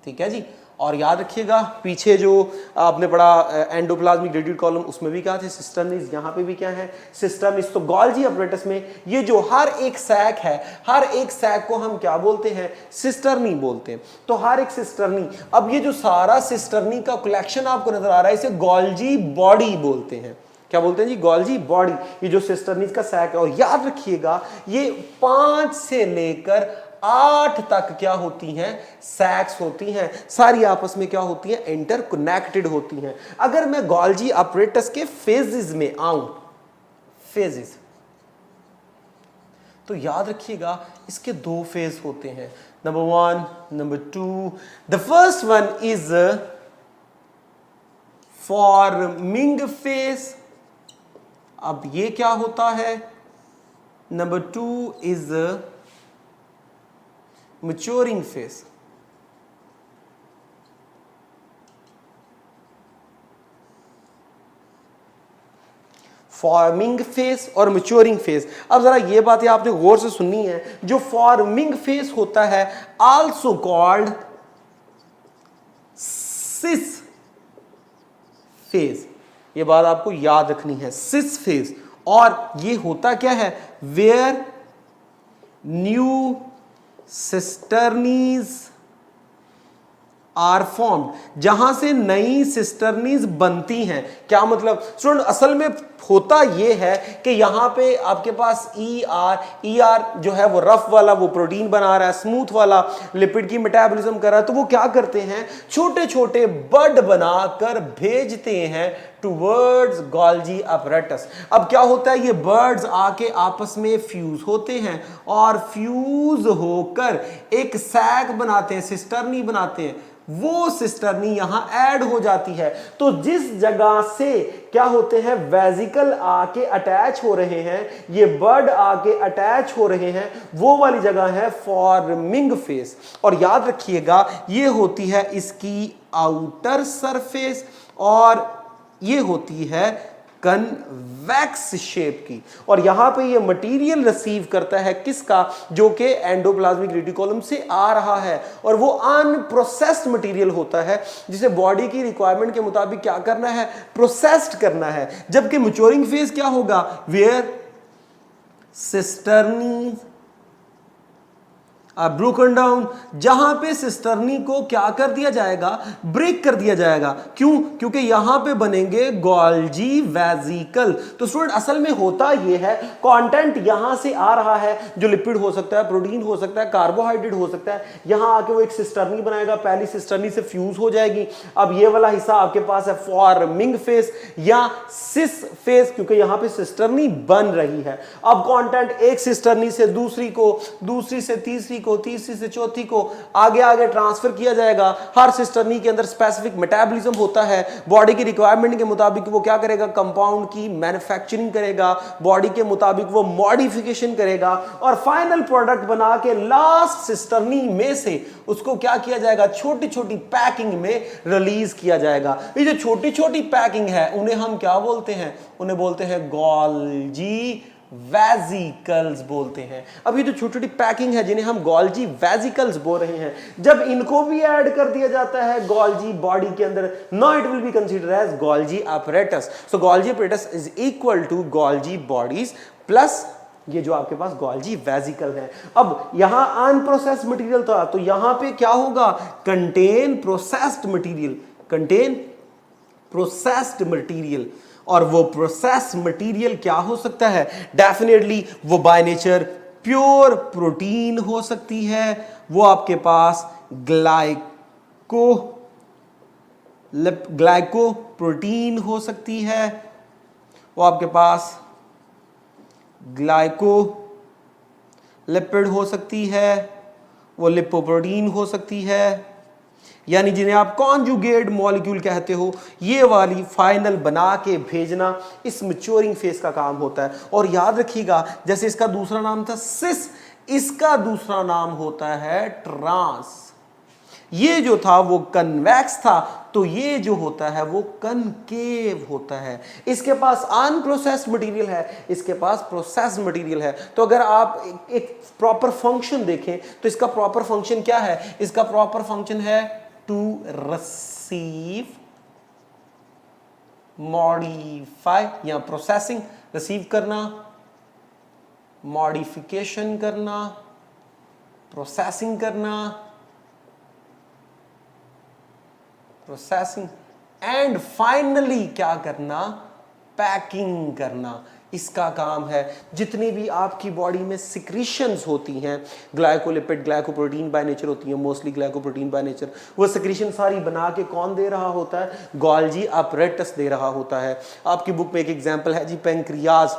ठीक है जी। और याद रखिएगा, पीछे जो आपने पढ़ा एंडोप्लाज्मिक रेडियल कॉलम, उसमें भी क्या थे, सिस्टर्नीज। यहां पे भी क्या है, सिस्टर्नीज। तो गोल्जी अपैरेटस में ये जो हर एक सैक है, हर एक सैक को हम क्या बोलते हैं, सिस्टर्नी बोलते हैं। तो हर एक सिस्टर्नी, अब ये जो सारा सिस्टर्नी का कलेक्शन आपको नजर आ रहा है, इसे गोल्जी बॉडी बोलते हैं। क्या बोलते हैं जी, गोल्जी बॉडी। ये जो सिस्टर्नीज का सैक है, और याद रखिएगा ये 5 से लेकर 8 तक क्या होती हैं, सैक्स होती हैं। सारी आपस में क्या होती हैं, इंटरकनेक्टेड होती हैं। अगर मैं गोल्जी अपैरेटस के फेजेस में आऊं, फेजेस, तो याद रखिएगा इसके 2 फेज होते हैं, number 1, number 2। The first one is forming phase. अब ये क्या होता है, number 2 is maturing phase. Forming phase और मैच्योरिंग फेज। अब जरा ये बातें आपने गौर से सुननी है। जो फॉर्मिंग फेज होता है, आल्सो कॉल्ड सिस फेज, ये बात आपको याद रखनी है, सिस फेज। और ये होता क्या है, वेयर न्यू सिस्टर्नीज आर फॉर्म्ड, जहां से नई सिस्टर्नीज बनती हैं। क्या मतलब स्टूडेंट, असल में होता यह है कि यहां पे आपके पास ई आर जो है वो रफ वाला वो प्रोटीन बना रहा है, स्मूथ वाला लिपिड की मेटाबॉलिज्म कर रहा है। तो वो क्या करते हैं, छोटे छोटे बड बनाकर भेजते हैं टुवर्ड्स गोल्जी अपैरेटस। अब क्या होता है, ये बर्ड्स आके आपस में फ्यूज होते हैं और फ्यूज होकर एक सैक बनाते हैं, सिस्टर्नी बनाते हैं। वो सिस्टर्नी यहां ऐड हो जाती है। तो जिस जगह से क्या होते हैं, वेजिकल आके अटैच हो रहे हैं, ये बर्ड आके अटैच हो रहे हैं, वो वाली जगह है फॉर्मिंग फेस। और याद रखिएगा ये होती है इसकी आउटर सरफेस और ये होती है कन्वेक्स शेप की। और यहां पे ये मटेरियल रिसीव करता है किसका, जो कि एंडोप्लाज्मिक रेटिकुलम से आ रहा है, और वो अनप्रोसेस्ड मटेरियल होता है जिसे बॉडी की रिक्वायरमेंट के मुताबिक क्या करना है, प्रोसेस्ड करना है। जबकि मैच्योरिंग फेज क्या होगा, वेयर सिस्टर्नी ब्रोकन डाउन, जहां पे सिस्टर्नी को क्या कर दिया जाएगा, ब्रेक कर दिया जाएगा। क्यों, क्योंकि यहां पे बनेंगे गोल्जी वेजिकल। तो स्टूडेंट असल में होता यह है, कंटेंट यहां से आ रहा है, जो लिपिड हो सकता है, प्रोटीन हो सकता है, कार्बोहाइड्रेट हो सकता है, यहां आके वो एक सिस्टर्नी बनाएगा, पहली सिस्टर्नी से फ्यूज हो जाएगी। अब ये वाला हिस्सा आपके पास है फॉर्मिंग फेस या सिस फेस, क्योंकि यहां पे सिस्टर्नी बन रही है। अब कंटेंट एक सिस्टर्नी से दूसरी को, दूसरी से तीसरी को, तीसरी से चौथी को आगे आगे ट्रांसफर किया जाएगा। हर सिस्टर्नी के अंदर स्पेसिफिक मेटाबॉलिज्म होता है, बॉडी की रिक्वायरमेंट के मुताबिक वो क्या करेगा, कंपाउंड की मैन्युफैक्चरिंग करेगा, बॉडी के मुताबिक वो मॉडिफिकेशन करेगा, और फाइनल प्रोडक्ट बना के लास्ट सिस्टर्नी में से उसको क्या किया जाएगा, छोटी छोटी पैकिंग में रिलीज किया जाएगा। ये जो छोटी छोटी पैकिंग है उन्हें हम क्या बोलते हैं, उन्हें बोलते हैं गोल्जी वेजिकल्स बोलते हैं। अब ये जो छोटी छोटी पैकिंग है जिन्हें हम गोल्जी वेजिकल्स बोल रहे हैं, जब इनको भी ऐड कर दिया जाता है गोल्जी बॉडी के अंदर, no it will be considered as Golgi apparatus। So Golgi apparatus is equal to Golgi bodies plus ये जो आपके पास गोल्जी वेजिकल है। अब यहां अनप्रोसेस्ड मटेरियल था, तो यहां पे क्या होगा, contain processed material, contain processed material. और वो प्रोसेस मटेरियल क्या हो सकता है, डेफिनेटली वो बाय नेचर प्योर प्रोटीन हो सकती है, वो आपके पास ग्लाइको प्रोटीन हो सकती है, वो आपके पास ग्लाइको लिपिड हो सकती है, वो लिपोप्रोटीन हो सकती है, यानी जिन्हें आप कॉन्जुगेट मॉलिक्यूल कहते हो, ये वाली फाइनल बना के भेजना इस मैच्योरिंग फेज का काम होता है। और याद रखिएगा, जैसे इसका दूसरा नाम था सिस, इसका दूसरा नाम होता है ट्रांस। ये जो था वो कन्वेक्स था, तो ये जो होता है वो कनकेव होता है। इसके पास अनप्रोसेस्ड मटेरियल है, इसके पास प्रोसेस्ड मटेरियल है। तो अगर आप एक प्रॉपर फंक्शन देखें तो इसका प्रॉपर फंक्शन क्या है, इसका प्रॉपर फंक्शन है टू रिसीव, मॉडिफाई या प्रोसेसिंग, रिसीव करना, मॉडिफिकेशन करना, प्रोसेसिंग करना, प्रोसेसिंग एंड फाइनली क्या करना, पैकिंग करना। इसका काम है। जितनी भी आपकी बॉडी में सिक्रीशंस होती हैं, ग्लाइकोलिपिड ग्लाइकोप्रोटीन बाय नेचर होती हैं, मोस्टली ग्लाइकोप्रोटीन बाय नेचर, वो सिक्रीशन सारी बना के कौन दे रहा होता है, गोल्जी apparatus दे रहा होता है। आपकी बुक में एक एग्जांपल है जी, पैंक्रियाज,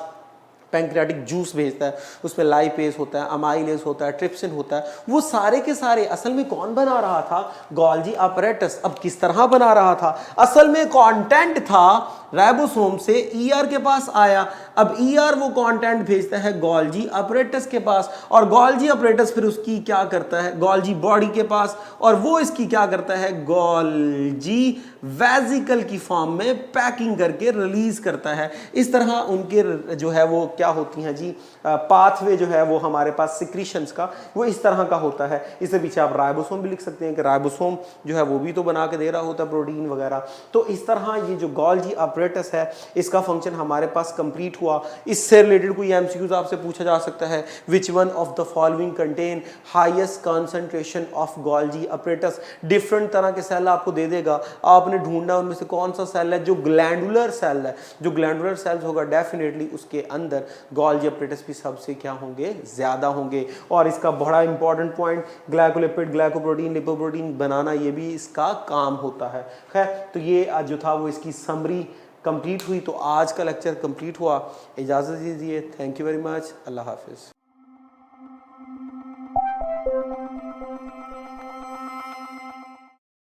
पैंक्रियाटिक जूस भेजता है, उसमें लाइपेज होता है, अमाइलेज होता है, ट्रिप्सिन होता है, वो सारे के सारे असल में कौन बना रहा था, गोल्जी apparatus। अब किस तरह बना रहा था, असल में कंटेंट था राइबोसोम से ईआर के पास आया, अब ईआर वो कंटेंट भेजता है गोल्जी apparatus के पास, और गोल्जी apparatus फिर उसकी क्या करता है, गोल्जी बॉडी के पास, और वो इसकी क्या करता है, गोल्जी वेजिकल की फॉर्म में पैकिंग करके रिलीज करता है। इस तरह उनके जो है वो क्या होती हैं जी, पाथवे जो है वो हमारे पास सिक्रीशंस का वो इस तरह का होता है। इससे पीछे आप राइबोसोम भी लिख सकते हैं कि राइबोसोम जो है वो भी तो बना के दे रहा होता है प्रोटीन वगैरह। तो इस तरह ये जो गोल्जी apparatus है, इसका फंक्शन हमारे पास कंप्लीट हुआ। इससे रिलेटेड कोई एमसीक्यूज आपसे पूछा जा सकता है, विच one of the following contain highest concentration of Golgi apparatus। Different तरह के सेल आपको दे देगा, आपने ढूंढना उनमें से कौन सा सेल है जो ग्लैंडुलर सेल है। जो ग्लैंडुलर सेल्स होगा डेफिनेटली उसके अंदर गोल्जी apparatus भी सबसे क्या होंगे, ज्यादा होंगे। और इसका बड़ा important point, glycolipid glycoprotein lipoprotein बनाना, ये भी इसका काम होता है। खैर, तो ये आज जो था वो इसकी समरी कंप्लीट हुई। तो आज का लेक्चर कंप्लीट हुआ, इजाजत दीजिए, thank you very much, Allah Hafiz.